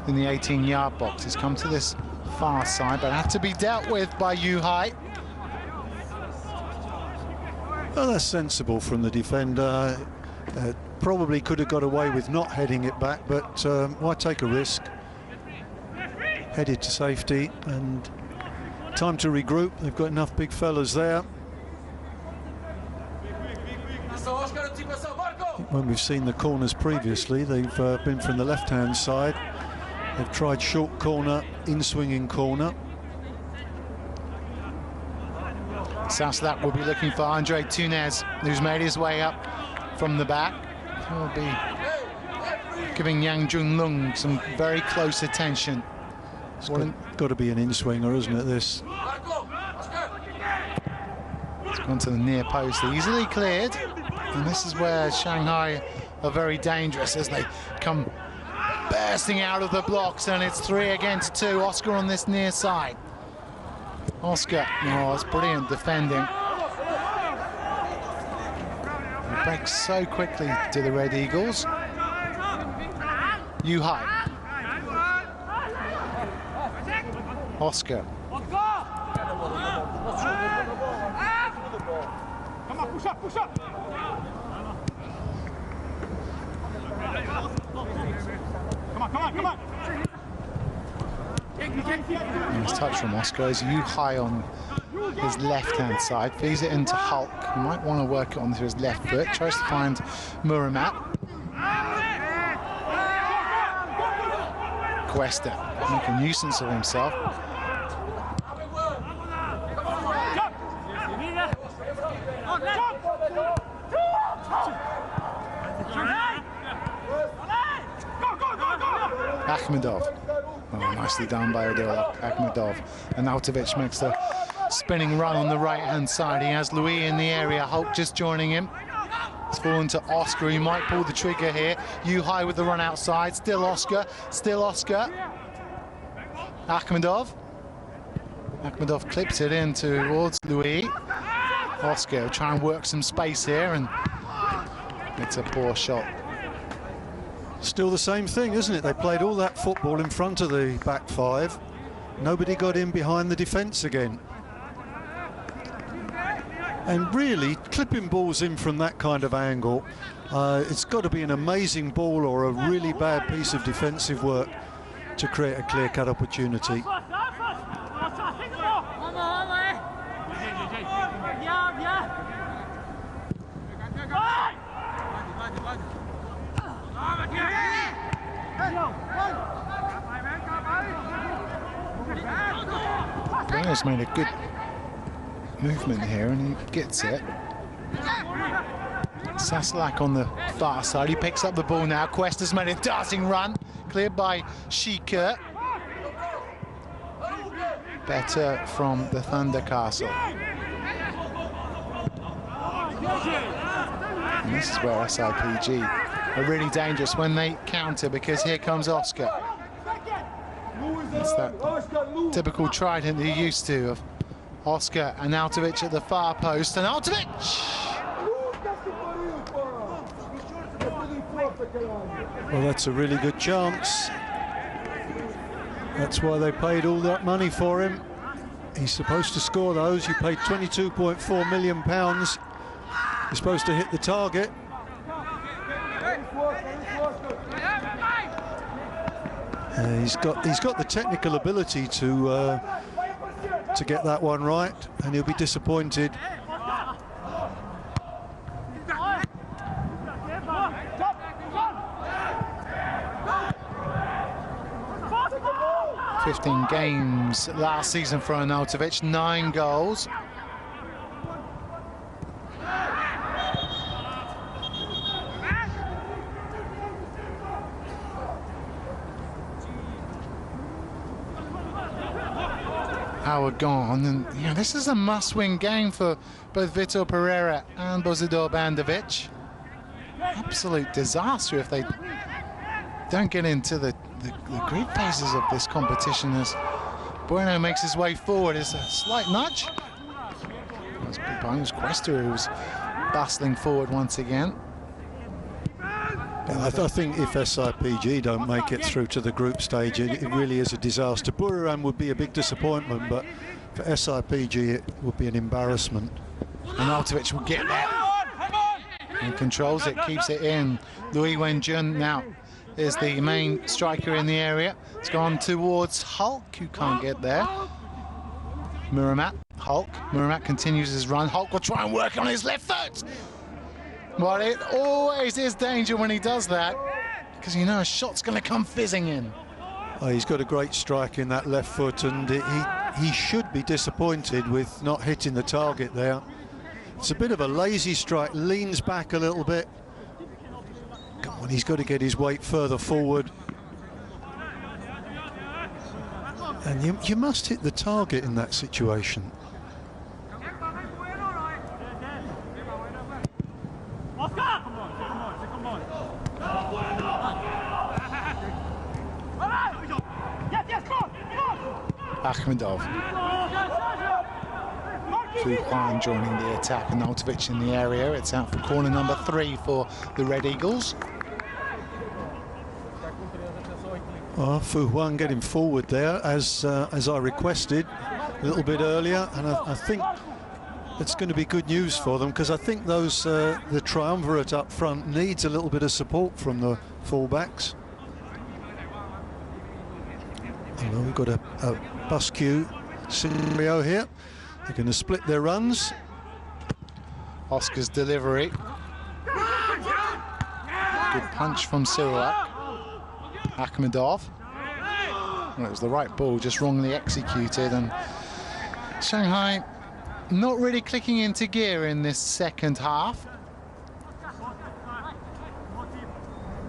in the 18-yard box. He's come to this far side, but had to be dealt with by Yuhai. Well, that's sensible from the defender. Probably could have got away with not heading it back, but why take a risk? Headed to safety, and time to regroup. They've got enough big fellas there. When we've seen the corners previously, they've been from the left-hand side. They've tried short corner, in-swinging corner. Southslap will be looking for Andre Tunez, who's made his way up from the back. He'll be giving Yang Junlung some very close attention. It's got to be an in-swinger, isn't it, this? It's gone to the near post, easily cleared. And this is where Shanghai are very dangerous as they come bursting out of the blocks, and it's 3 against 2. Oscar on this near side. Oscar, oh, it's brilliant defending. He breaks so quickly to the Red Eagles. Yuhai. Oscar. Push up. Come on. Nice touch from Oscar. As Yuhai on his left-hand side, feeds it into Hulk. He might want to work it onto his left foot. Tries to find Muramat. Cuesta make a nuisance of himself. Akhmedov. Oh, nicely done by Adil Akhmedov. And Altovich makes the spinning run on the right-hand side. He has Louis in the area. Hulk just joining him. It's fallen to Oscar. He might pull the trigger here. Yuhai with the run outside. Still Oscar. Akhmedov. Akhmedov clips it in towards Louis. Oscar will try and work some space here, and it's a poor shot. Still the same thing, isn't it? They played all that football in front of the back five. Nobody got in behind the defence again. And really, clipping balls in from that kind of angle, it's got to be an amazing ball or a really bad piece of defensive work to create a clear-cut opportunity. Guy's made a good movement here, and he gets it. Saslak on the far side. He picks up the ball now. Cuesta's made a darting run, cleared by Shika. Better from the Thunder Castle. And this is where SIPG are really dangerous when they counter, because here comes Oscar. It's that typical trident they're used to of Oscar and Altovich at the far post, and Altovich! Well, that's a really good chance. That's why they paid all that money for him. He's supposed to score those. You paid £22.4 million. You're supposed to hit the target. He's got the technical ability to get that one right, and he'll be disappointed. "15 games last season for Arnautovic, 9 goals. hour gone, and you know, this is a must-win game for both Vitor Pereira and Božidar Bandović. Absolute disaster if they don't get into the group phases of this competition, as Bueno makes his way forward. It's a slight nudge. That's Pipanos Cuesta, who's bustling forward once again. I think if SIPG don't make it through to the group stage, it really is a disaster. Buriram would be a big disappointment, but for SIPG it would be an embarrassment. And Arnautovic will get there and controls it, keeps it in. Louis Wenjun now is the main striker in the area. It's gone towards Hulk, who can't get there. Muramat, Hulk. Muramat continues his run. Hulk will try and work on his left foot. But it always is danger when he does that, because you know a shot's going to come fizzing in. Oh, he's got a great strike in that left foot, and he should be disappointed with not hitting the target there. It's a bit of a lazy strike, leans back a little bit. Come on, he's got to get his weight further forward. And you must hit the target in that situation. Akhmedov. Fu Huan joining the attack, and Arnautovic in the area. It's out for corner number 3 for the Red Eagles. Oh, Fu Huan getting forward there as I requested a little bit earlier, and I think it's going to be good news for them, because I think those the triumvirate up front needs a little bit of support from the fullbacks. Well, we've got a Busque scenario here. They're going to split their runs. Oscar's delivery. Good punch from Siruak. Akhmedov. Well, it was the right ball, just wrongly executed, and Shanghai not really clicking into gear in this second half.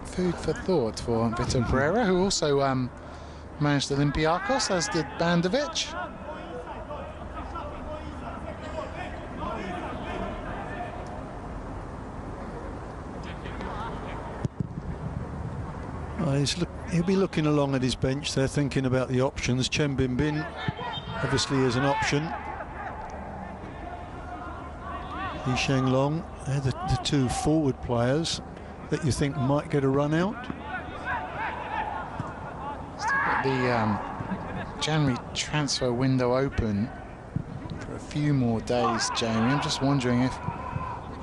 Food for thought for Vitor Pereira, who also managed Olympiacos, as did Bandović. He'll be looking along at his bench there, thinking about the options. Chen Binbin obviously is an option. Yi Shenglong, they're the two forward players that you think might get a run out. Still got the January transfer window open for a few more days, Jamie. I'm just wondering if,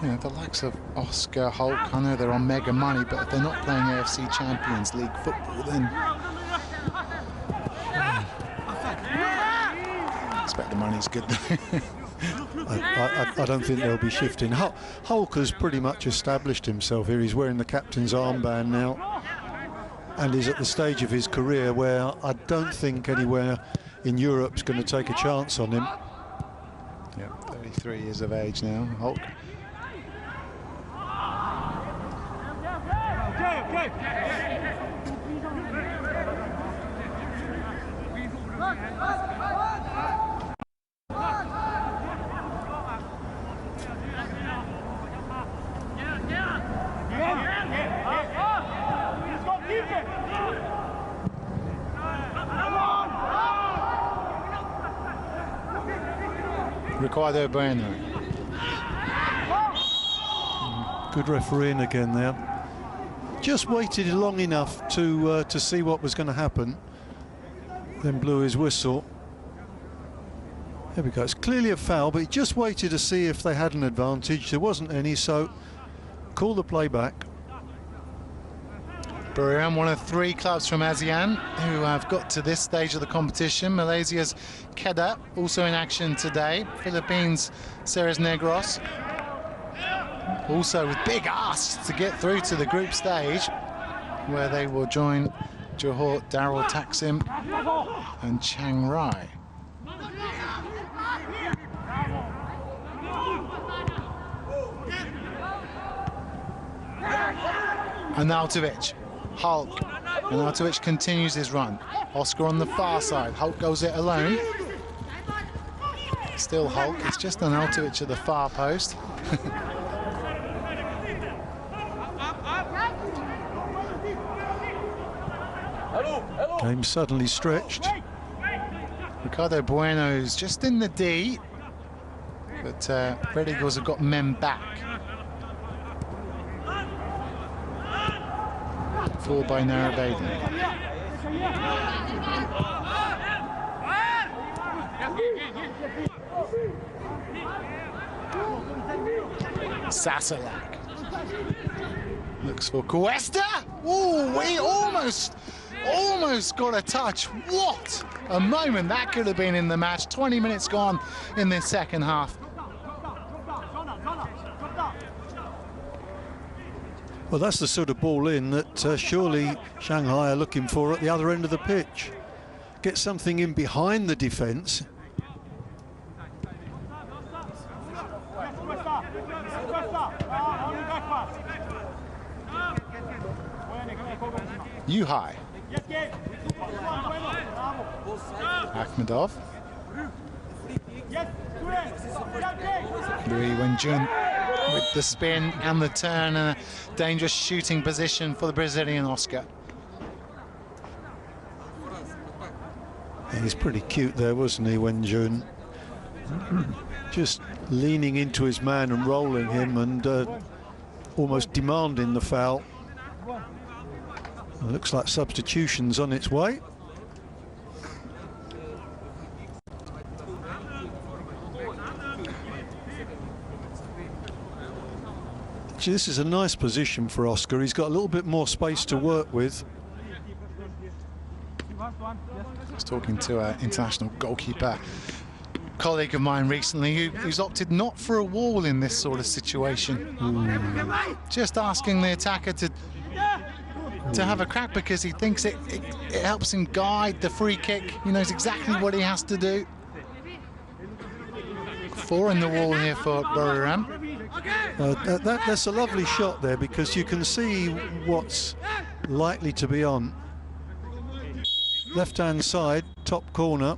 you know, the likes of Oscar, Hulk, I know they're on mega money, but if they're not playing AFC Champions League football, then I expect the money's good. I don't think they'll be shifting. Hulk has pretty much established himself here. He's wearing the captain's armband now, and he's at the stage of his career where I don't think anywhere in Europe's going to take a chance on him. Yeah, 33 years of age now, Hulk. Ricardo Bueno. Good refereeing again there. Just waited long enough to see what was going to happen, then blew his whistle. There we go. It's clearly a foul, but he just waited to see if they had an advantage. There wasn't any, so call the play back. Buriram, one of 3 clubs from ASEAN who have got to this stage of the competition. Malaysia's Kedah also in action today. Philippines, Ceres Negros, also with big asks to get through to the group stage, where they will join Johor Darul Taksim and Chiang Rai. Arnautovic, Hulk. Arnautovic continues his run. Oscar on the far side. Hulk goes it alone. Still Hulk, it's just an Altovich to the far post. Game suddenly stretched. Ricardo Bueno's just in the D, but Red Eagles have got men back. Followed by Narabaden. Sasalak looks for Cuesta. Oh, he almost got a touch. What a moment that could have been in the match. 20 minutes gone in the second half. Well, that's the sort of ball in that surely Shanghai are looking for at the other end of the pitch. Get something in behind the defence. Yuhai. Akhmedov. Louis Wenjun with the spin and the turn, and a dangerous shooting position for the Brazilian Oscar. He's pretty cute there, wasn't he, Wenjun? Just leaning into his man and rolling him and almost demanding the foul. It looks like substitution's on its way. Actually, this is a nice position for Oscar. He's got a little bit more space to work with. I was talking to an international goalkeeper colleague of mine recently who's opted not for a wall in this sort of situation. Just asking the attacker to have a crack because he thinks it helps him guide the free kick. He knows exactly what he has to do. 4 in the wall here for Buriram. That's a lovely shot there because you can see what's likely to be on. Left-hand side, top corner.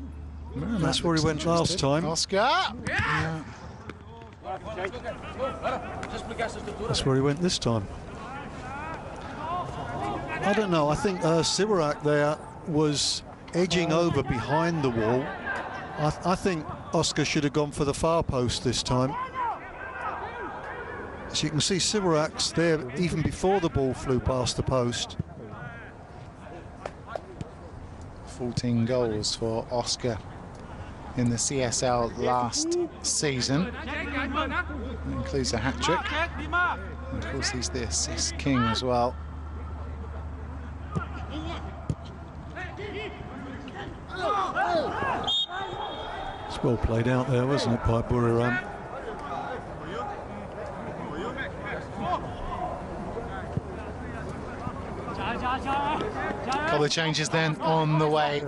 That's where he went last time. Oscar! Yeah. That's where he went this time. I don't know, I think Siwarak there was edging over behind the wall. I think Oscar should have gone for the far post this time. As you can see, Siwarak's there even before the ball flew past the post. 14 goals for Oscar in the CSL last season. That includes a hat-trick. And of course, he's the assist king as well. It's well played out there, wasn't it, by Buriram? Couple of changes then on the way.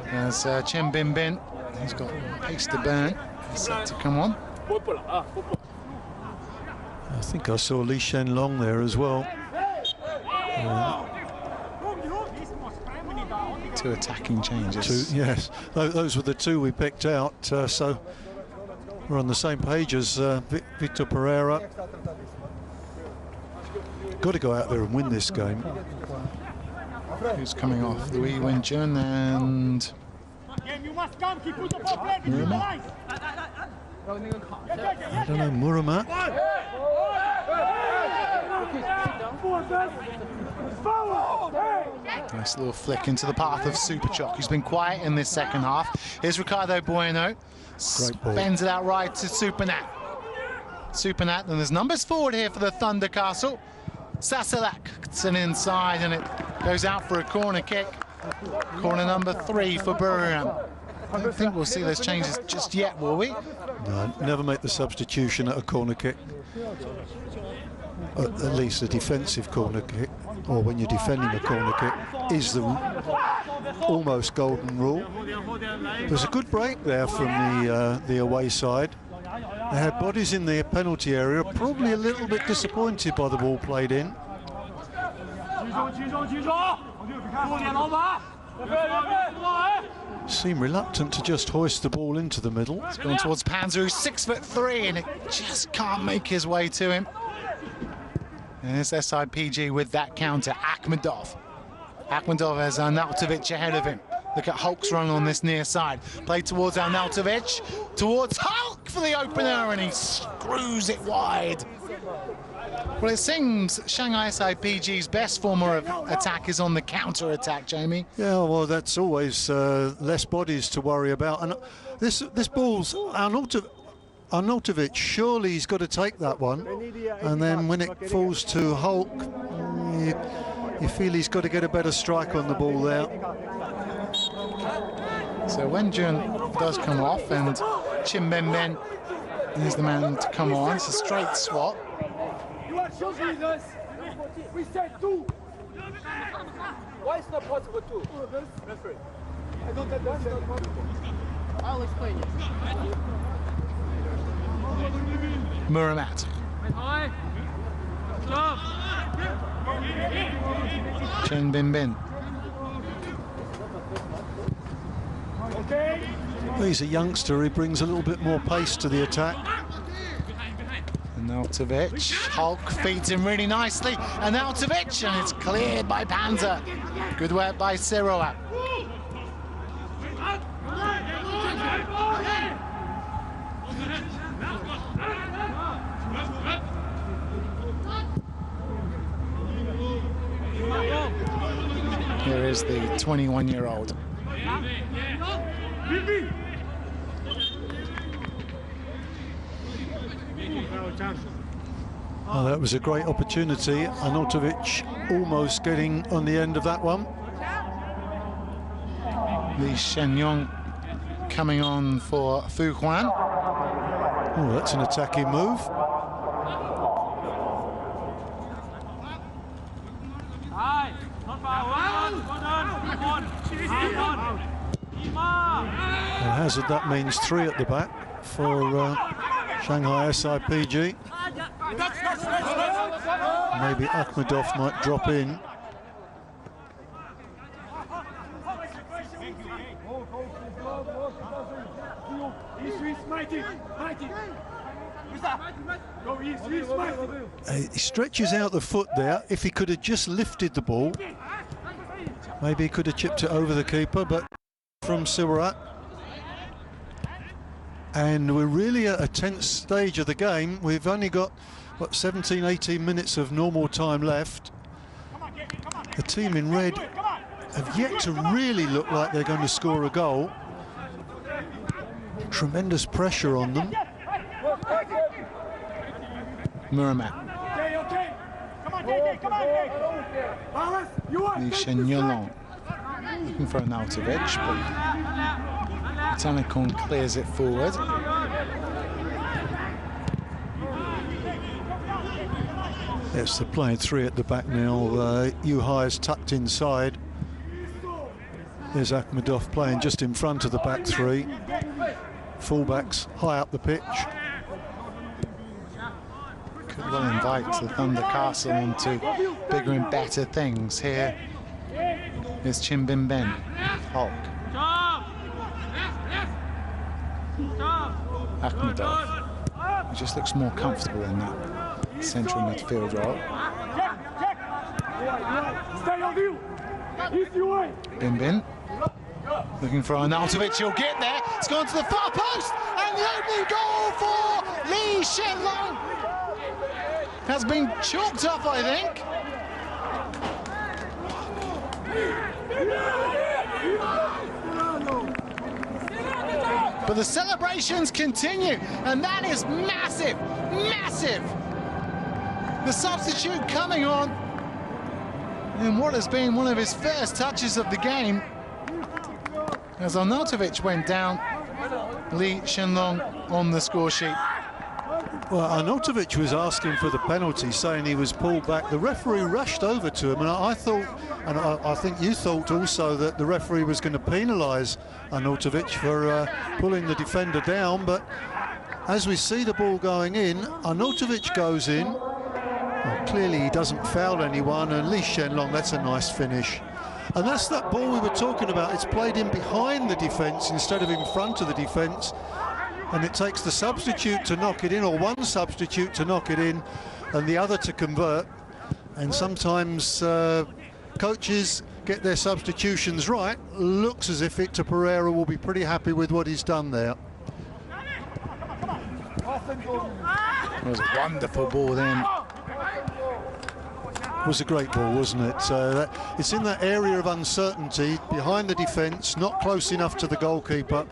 As Chen Bin Bin, he's got pace to burn, set to come on. I think I saw Li Shen Long there as well. 2 attacking changes. Yes, those were the 2 we picked out, so we're on the same page as Victor Pereira. Got to go out there and win this game. Who's coming off? Louis Wenjun and Muramat. I don't know, Muramat. Nice little flick into the path of Superchok, who's been quiet in this second half. Here's Ricardo Bueno. Bends it out right to Supernat. Supernat, and there's numbers forward here for the Thunder Castle. Sasalak, it's an inside, and it goes out for a corner kick. Corner number 3 for Buriram. I don't think we'll see those changes just yet, will we? No, never make the substitution at a corner kick. At least a defensive corner kick, or when you're defending a corner kick, is the almost golden rule. There's a good break there from the away side. They had bodies in the penalty area, probably a little bit disappointed by the ball played in. seem reluctant to just hoist the ball into the middle. It's gone towards Panzer, who's 6'3", and it just can't make his way to him. And it's SIPG with that counter, Akhmedov. Akhmedov has Arnautovic ahead of him. Look at Hulk's run on this near side. Play towards Arnautovic, towards Hulk for the opener, and he screws it wide. Well, it seems Shanghai SIPG's best form of attack is on the counter-attack, Jamie. Yeah, well, that's always less bodies to worry about. And this ball's Arnautovic, surely he's got to take that one. And then when it falls to Hulk, you feel he's got to get a better strike on the ball there. So when Jun does come off and Chim Ben Ben is the man to come on, it's a straight swap. You are choosing with us. We said two. Why is not possible two? I don't understand. I'll explain it. Muramat. Chen Bin Bin. Well, he's a youngster, he brings a little bit more pace to the attack. Arnautovic, Hulk feeds him really nicely. Arnautovic, and it's cleared by Panzer. Good work by Siroa. Here is the 21-year-old. Oh, that was a great opportunity. Arnautovic almost getting on the end of that one. Li Shenyong coming on for Fu Huan. Oh, that's an attacking move. Well, hazard, that means 3 at the back for Shanghai SIPG. Maybe Akhmedov might drop in. He stretches out the foot there. If he could have just lifted the ball, maybe he could have chipped it over the keeper, but from Siwarat. And we're really at a tense stage of the game. We've only got, what, 17, 18 minutes of normal time left. The team in red have yet to really look like they're going to score a goal. Tremendous pressure on them. Muramat. Li Shenyong looking for Arnautovic, but Tanakon clears it forward. Yes, they're playing 3 at the back now. Yu-Hai is tucked inside. There's Akhmedov playing just in front of the back 3. Fullbacks high up the pitch. Could well invite the Thunder Castle onto bigger and better things. Here is Chim Bin Ben, Hulk. Akhmedov, he just looks more comfortable in that central midfield role. Bin Bin looking for Arnautovic, he'll get there. It's gone to the far post, and the opening goal for Li Shenlong has been chalked up, I think. But the celebrations continue, and that is massive, massive. The substitute coming on in what has been one of his first touches of the game. As Arnautovic went down, Li Shenlong on the score sheet. Well, Arnautovic was asking for the penalty, saying he was pulled back. The referee rushed over to him, and I thought, and I think you thought also, that the referee was going to penalise Arnautovic for pulling the defender down. But as we see the ball going in, Arnautovic goes in. Well, clearly he doesn't foul anyone, and Li Shenlong, that's a nice finish. And that's that ball we were talking about. It's played in behind the defence instead of in front of the defence. And it takes the substitute to knock it in, or one substitute to knock it in, and the other to convert. And sometimes coaches get their substitutions right. Looks as if Victor Pereira will be pretty happy with what he's done there. It was a wonderful ball then. It was a great ball, wasn't it? It's in that area of uncertainty, behind the defence, not close enough to the goalkeeper.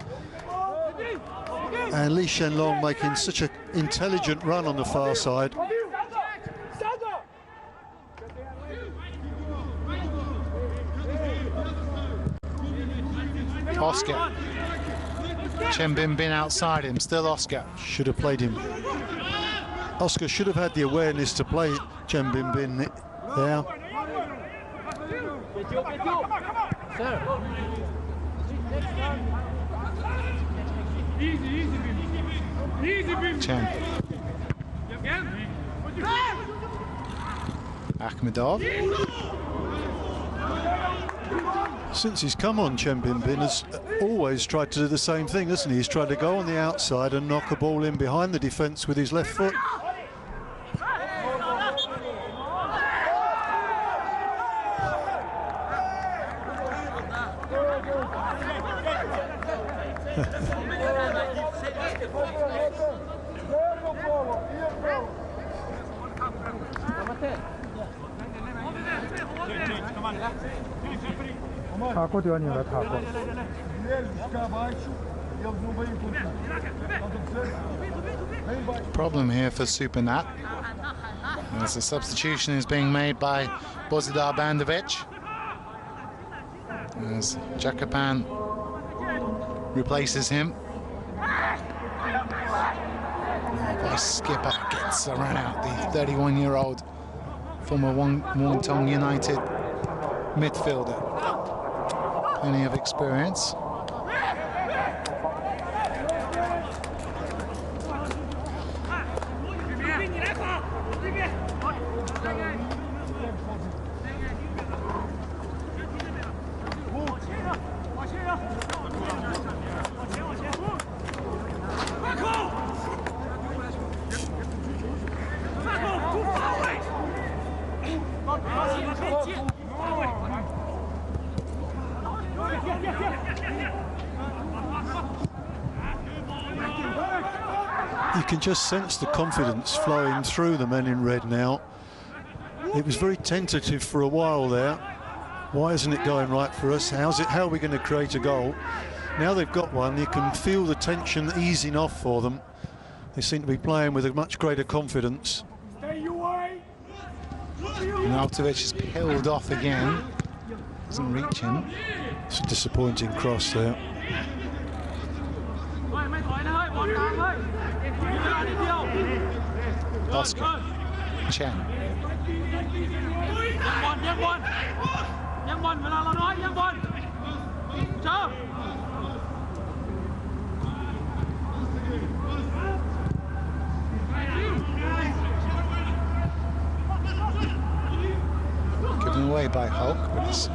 And Lee Shenlong making such an intelligent run on the far side. Oscar. Chen Bin outside him, still Oscar. Should have played him. Oscar should have had the awareness to play Chen Bin there. Chen. Akhmedov. Since he's come on, Chen Bin has always tried to do the same thing, hasn't he? He's tried to go on the outside and knock a ball in behind the defence with his left foot. Problem here for Supernat, as the substitution is being made by Bozidar Bandovic, as Jakapan replaces him. Vice skipper gets around the 31-year-old former Wongtong United midfielder. Plenty of experience. You can just sense the confidence flowing through the men in red now. It was very tentative for a while there. Why isn't it going right for us? How are we going to create a goal? Now they've got one, you can feel the tension easing off for them. They seem to be playing with a much greater confidence. Arnautovic is peeled off again. Doesn't reach him. It's a disappointing cross there. Oscar. Chen. Given away by Hulk, but it's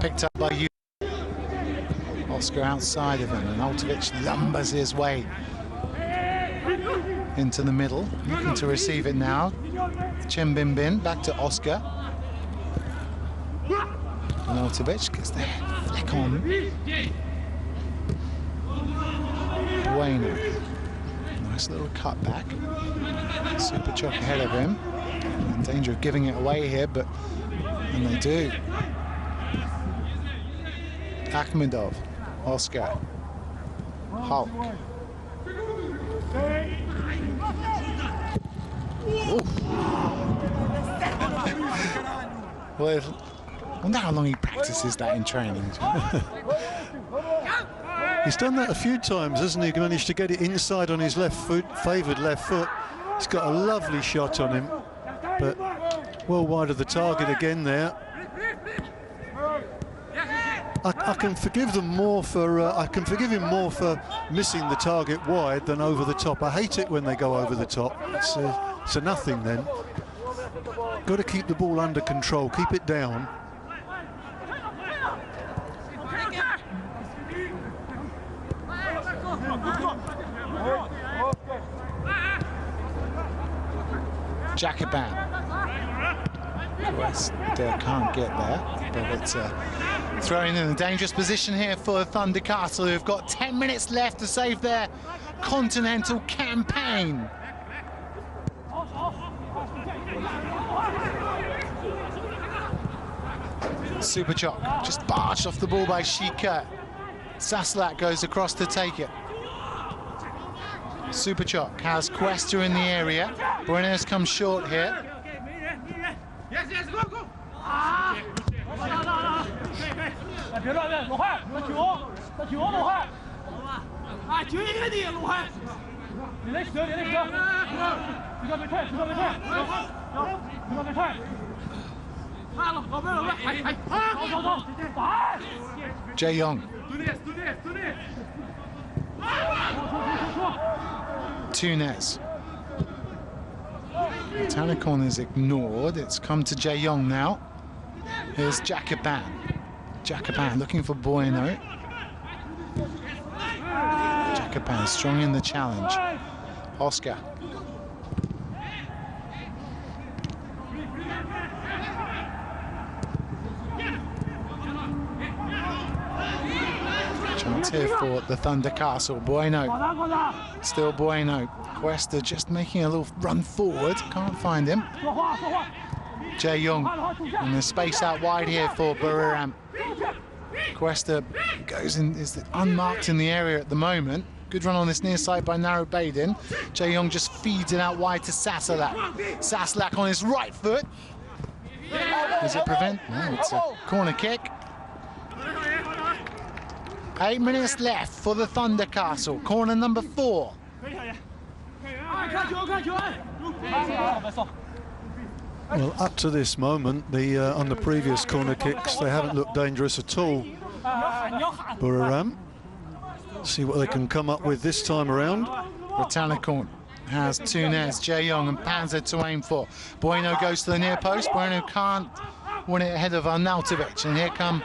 picked up by you. Oscar outside of him, and Arnautovic lumbers his way into the middle, looking to receive it now. Chen Bin back to Oscar. Arnautovic gets the flick on. Bueno. Nice little cut back. Super Chop ahead of him. In danger of giving it away here, and they do. Akhmedov. Oscar. Hulk. Well, I wonder how long he practices that in training. He's done that a few times, hasn't he? He managed to get it inside on his left foot, favoured left foot. He's got a lovely shot on him, but well wide of the target again there. I can forgive them more for. I can forgive him more for missing the target wide than over the top. I hate it when they go over the top. It's a nothing then. Got to keep the ball under control, keep it down. Jacoban. They can't get there, but it's throwing in a dangerous position here for Thunder Castle, who've got 10 minutes left to save their continental campaign. Superchok just barged off the ball by Shika. Saslak goes across to take it. Superchok has Cuesta in the area. Buenos comes short here. Jae Young. Tunes. The Talikon is ignored. It's come to Jae Young now. Here's Jacoban. Jacoban looking for Bueno. Jacoban strong in the challenge. Oscar. Chance here for the Thunder Castle. Bueno. Still Bueno. Cuesta just making a little run forward. Can't find him. Jae Young. And there's space out wide here for Buriram. Cuesta goes in, is unmarked in the area at the moment. Good run on this near side by Narubadin. Jae Young just feeds it out wide to Sasalak. Sasalak on his right foot. Does it prevent? No, it's a corner kick. 8 minutes left for the Thunder Castle. Corner number 4. Well, up to this moment, on the previous corner kicks, they haven't looked dangerous at all. Buriram. See what they can come up with this time around. Ratalikon has Tunes, Jae Young and Panzer to aim for. Bueno goes to the near post. Bueno can't win it ahead of Arnautovic. And here come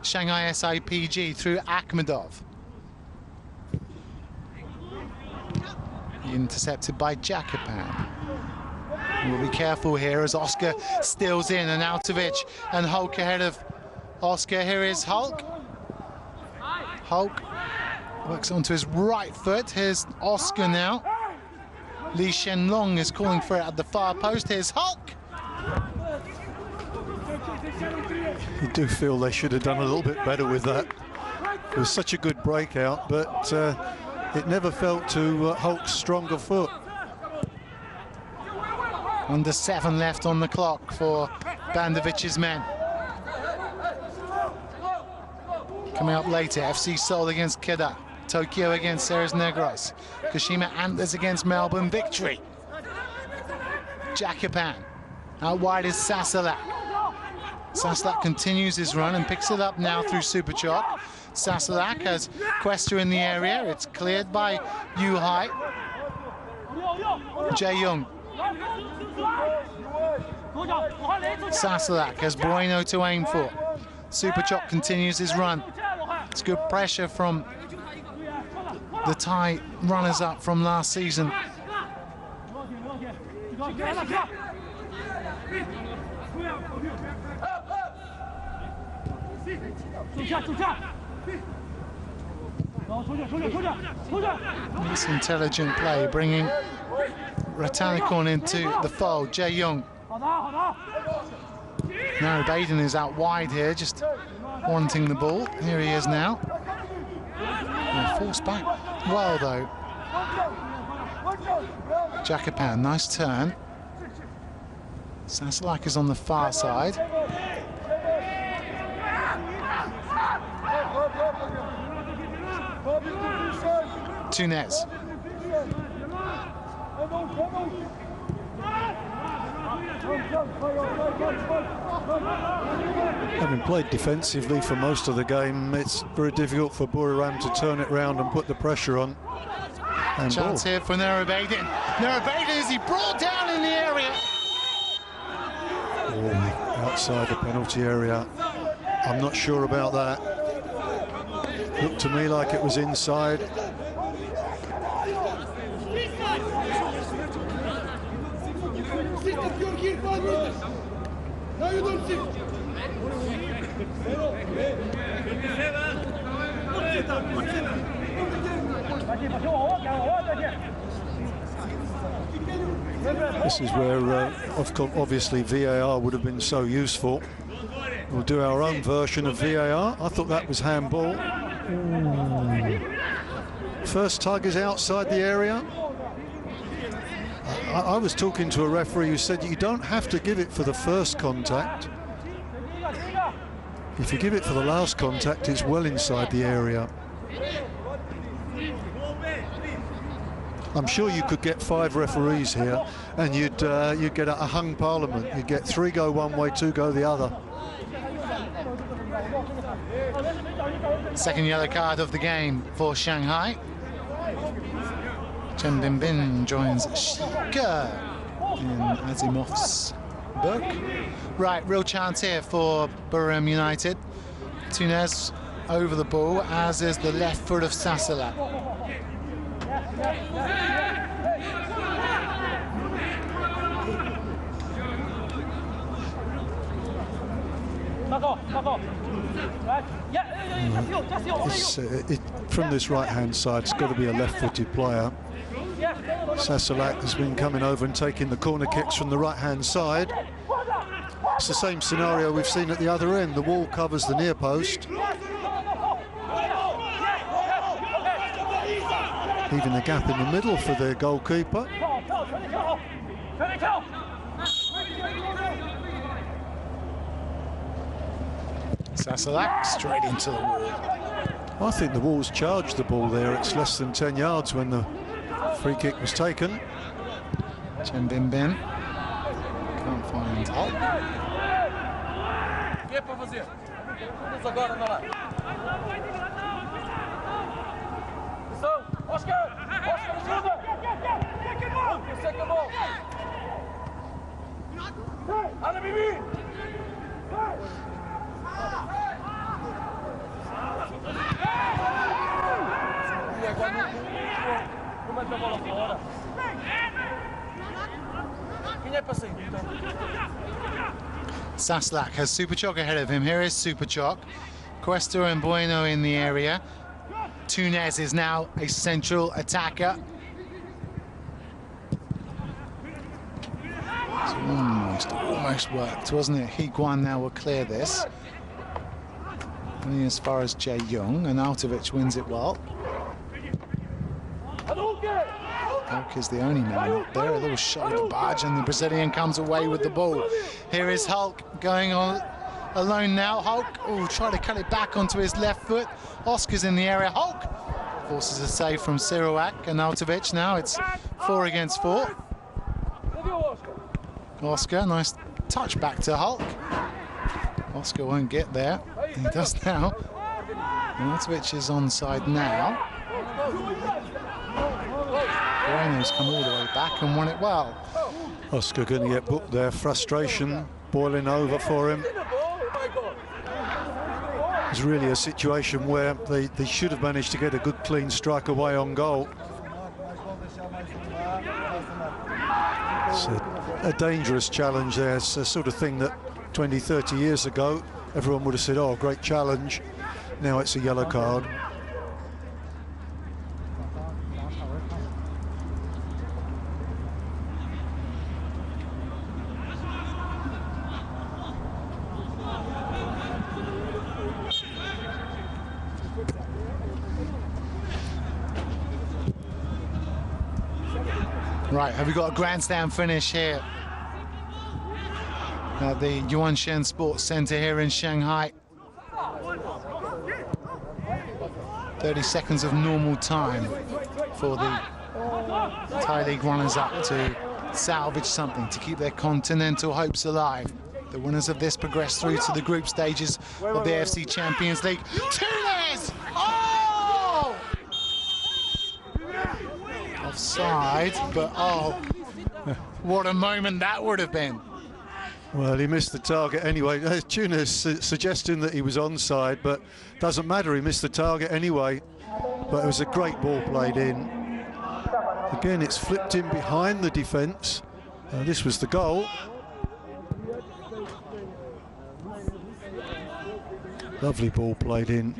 Shanghai SIPG through Akhmedov. Intercepted by Jacoban. We'll be careful here as Oscar steals in, and Arnautovic and Hulk ahead of Oscar. Here is Hulk. Hulk works onto his right foot. Here's Oscar now. Lee Shenlong is calling for it at the far post. Here's Hulk. You do feel they should have done a little bit better with that. It was such a good breakout, but it never felt to Hulk's stronger foot. Under 7 left on the clock for Bandovic's men. Coming up later, FC Seoul against Kedah, Tokyo against Ceres Negros, Kashima Antlers against Melbourne Victory. Jacoban. Out wide is Sasalak. Sasalak continues his run and picks it up now through Superchok. Sasalak has Cuesta in the area. It's cleared by Yuhai. Jae Young. Sasalak has Bueno to aim for. Superchok continues his run. It's good pressure from the Thai runners-up from last season. It's intelligent play, bringing Ratalikon into the fold. Jae Young. Narubadin is out wide here, just wanting the ball. Here he is now. Forced back well, though. Jacoban, nice turn. Sasalak is on the far side. Tunes. Having played defensively for most of the game, it's very difficult for Buriram to turn it round and put the pressure on. And chance here for Narubadin. Narubadin, is he brought down in the area? Outside the penalty area. I'm not sure about that. Looked to me like it was inside. This is where, obviously, VAR would have been so useful. We'll do our own version of VAR. I thought that was handball. First tug is outside the area. I was talking to a referee who said you don't have to give it for the first contact. If you give it for the last contact, it's well inside the area. I'm sure you could get 5 referees here, and you'd get a hung parliament. You'd get 3 go one way, 2 go the other. Second yellow card of the game for Shanghai. Chen Binbin joins Shika in Asimov's book. Right, real chance here for Buriram United. Tunez over the ball, as is the left foot of Sasala. From this right-hand side, it's got to be a left-footed player. Sasalak has been coming over and taking the corner kicks from the right-hand side. It's the same scenario we've seen at the other end. The wall covers the near post. Leaving a gap in the middle for the goalkeeper. Sasalak straight into the wall. I think the Wolves charged the ball there. It's less than 10 yards when the free kick was taken. Chen Binbin can't find Hulk. Saslak has Superchok ahead of him. Here is Superchok. Cuesta and Bueno in the area. Tunez is now a central attacker. It's almost worked, wasn't it? Higuan now will clear this. Only as far as Jae Young, and Altovich wins it well. Hulk is the only man up there. A little shoulder barge, and the Brazilian comes away with the ball. Here is Hulk going on alone now. Hulk, try to cut it back onto his left foot. Oscar's in the area. Hulk forces a save from Siroak and Altovich. Now it's 4 against 4. Oscar, nice touch back to Hulk. Oscar won't get there. He does now. Altovich is onside now. Bueno's come all the way back and won it well. Oscar going to get booked there. Frustration boiling over for him. It's really a situation where they should have managed to get a good clean strike away on goal. It's a dangerous challenge there. It's the sort of thing that 20, 30 years ago everyone would have said, oh, great challenge. Now it's a yellow card. Right, have we got a grandstand finish here at the Yuanshen Sports Center here in Shanghai. 30 seconds of normal time for the Thai League runners-up to salvage something, to keep their continental hopes alive. The winners of this progress through to the group stages of the AFC Champions League. Tunez! Oh! Offside, but oh, what a moment that would have been. Well, he missed the target anyway. Tunez suggesting that he was onside, but doesn't matter, he missed the target anyway. But it was a great ball played in. Again, it's flipped in behind the defence. This was the goal. Lovely ball played in.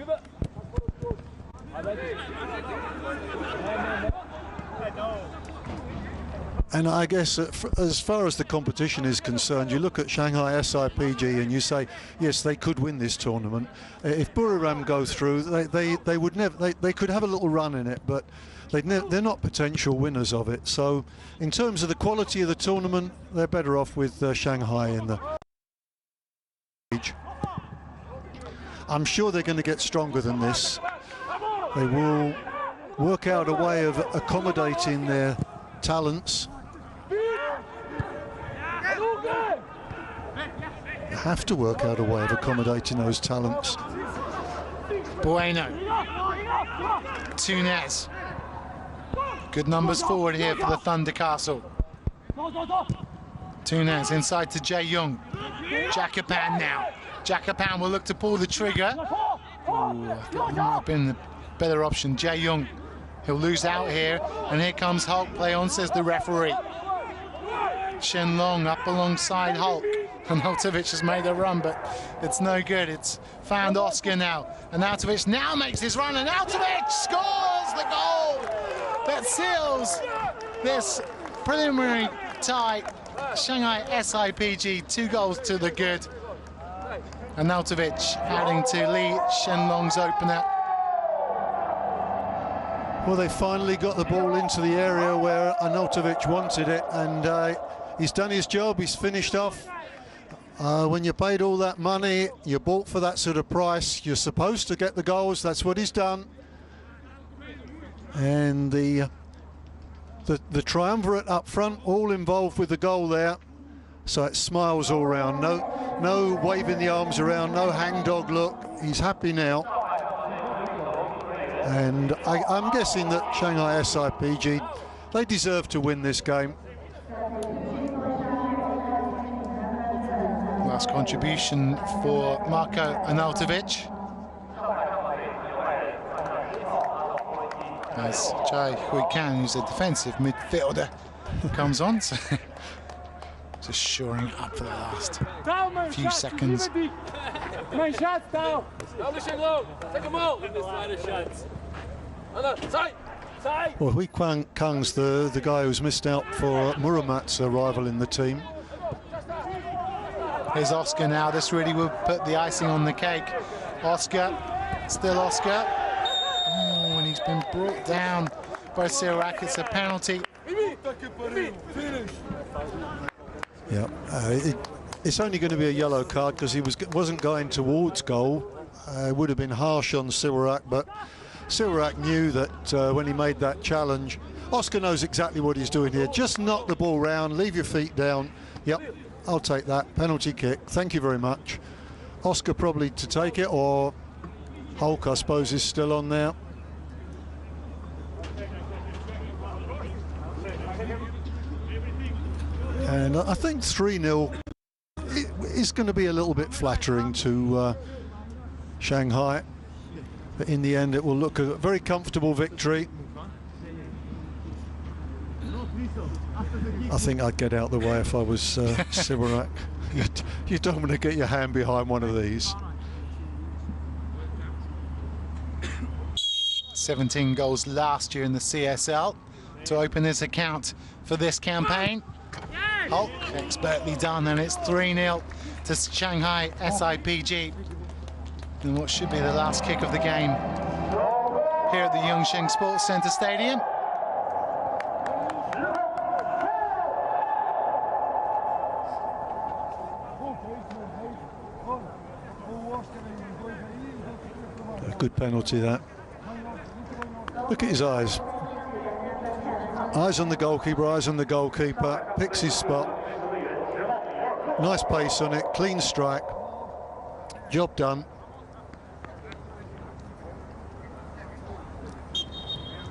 And I guess as far as the competition is concerned, you look at Shanghai SIPG and you say, yes, they could win this tournament. If Buriram go through, they would never. They could have a little run in it, but they're not potential winners of it. So, in terms of the quality of the tournament, they're better off with Shanghai in the stage. I'm sure they're going to get stronger than this. They will work out a way of accommodating their talents. Have to work out a way of accommodating those talents. Bueno. Tunez. Good numbers forward here for the Thunder Castle. Tunez inside to Jae Young. Jakapan now. Jakapan will look to pull the trigger. Ooh, I thought that might have been the better option. Jae Young. He'll lose out here. And here comes Hulk. Play on, says the referee. Shen Long up alongside Hulk. And Arnautovic has made a run, but it's no good. It's found Oscar now. And Arnautovic now makes his run, and Arnautovic scores the goal that seals this preliminary tie. Shanghai SIPG, 2 goals to the good. And Arnautovic adding to Lee Shenlong's opener. Well, they finally got the ball into the area where Arnautovic wanted it, and he's done his job. He's finished off. When you paid all that money, you bought for that sort of price, you're supposed to get the goals. That's what he's done. And the triumvirate up front, all involved with the goal there. So it's smiles all round. No waving the arms around, no hangdog look. He's happy now. And I'm guessing that Shanghai SIPG, they deserve to win this game. Last contribution for Marko Arnautovic. As Chai Hui-Kan, who's a defensive midfielder, comes on. So just shoring up for the last few seconds. Well, Hui-Kan's the guy who's missed out for Muramat's arrival in the team. Here's Oscar now. This really will put the icing on the cake. Oscar, still Oscar. Oh, and he's been brought down by Sirak. It's a penalty. Yeah, it's only going to be a yellow card because he wasn't going towards goal. It would have been harsh on Sirak, but Sirak knew that when he made that challenge. Oscar knows exactly what he's doing here. Just knock the ball round, leave your feet down. Yep. I'll take that. Penalty kick. Thank you very much. Oscar probably to take it, or Hulk, I suppose, is still on there. And I think 3-0 is going to be a little bit flattering to Shanghai. But in the end, it will look a very comfortable victory. I think I'd get out of the way if I was Sirak. You don't want to get your hand behind one of these. 17 goals last year in the CSL to open his account for this campaign. Hulk, expertly done, and it's 3-0 to Shanghai SIPG. And what should be the last kick of the game here at the Yongsheng Sports Centre Stadium. A good penalty, that. Look at his eyes. Eyes on the goalkeeper, eyes on the goalkeeper. Picks his spot. Nice pace on it, clean strike. Job done.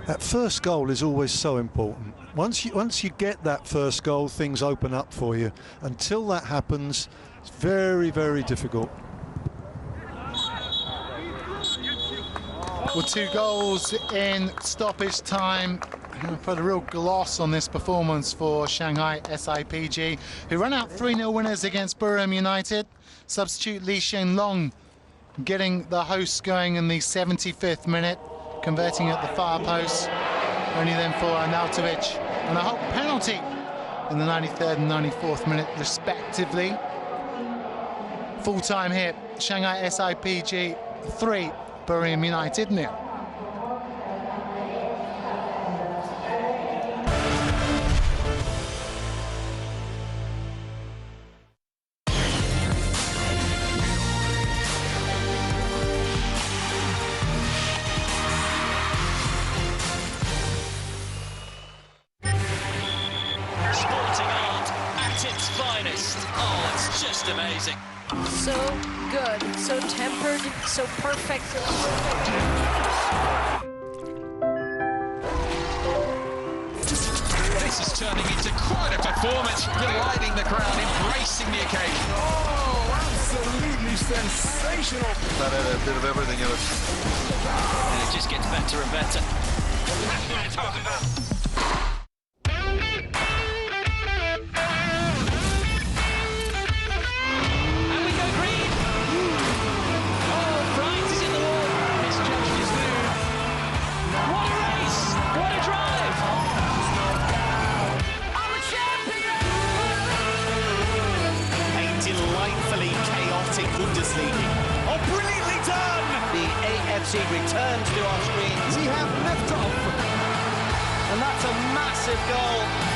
That first goal is always so important. Once you get that first goal, things open up for you. Until that happens, it's very, very difficult. Well, 2 goals in stoppage time Put a real gloss on this performance for Shanghai SIPG, who run out 3-0 winners against Buriram United. Substitute Lee Shen-long getting the hosts going in the 75th minute, converting at the far post, only then for Arnautovic, and a Hulk penalty in the 93rd and 94th minute respectively. Full time here, Shanghai SIPG 3, Buriram United 0. Just amazing. So good, so tempered, so perfect. This is turning into quite a performance, delighting the crowd, embracing the occasion. Oh, absolutely sensational. That had a bit of everything in it. And it just gets better and better. Oh, brilliantly done! The AFC returns to our screens. We have liftoff. And that's a massive goal.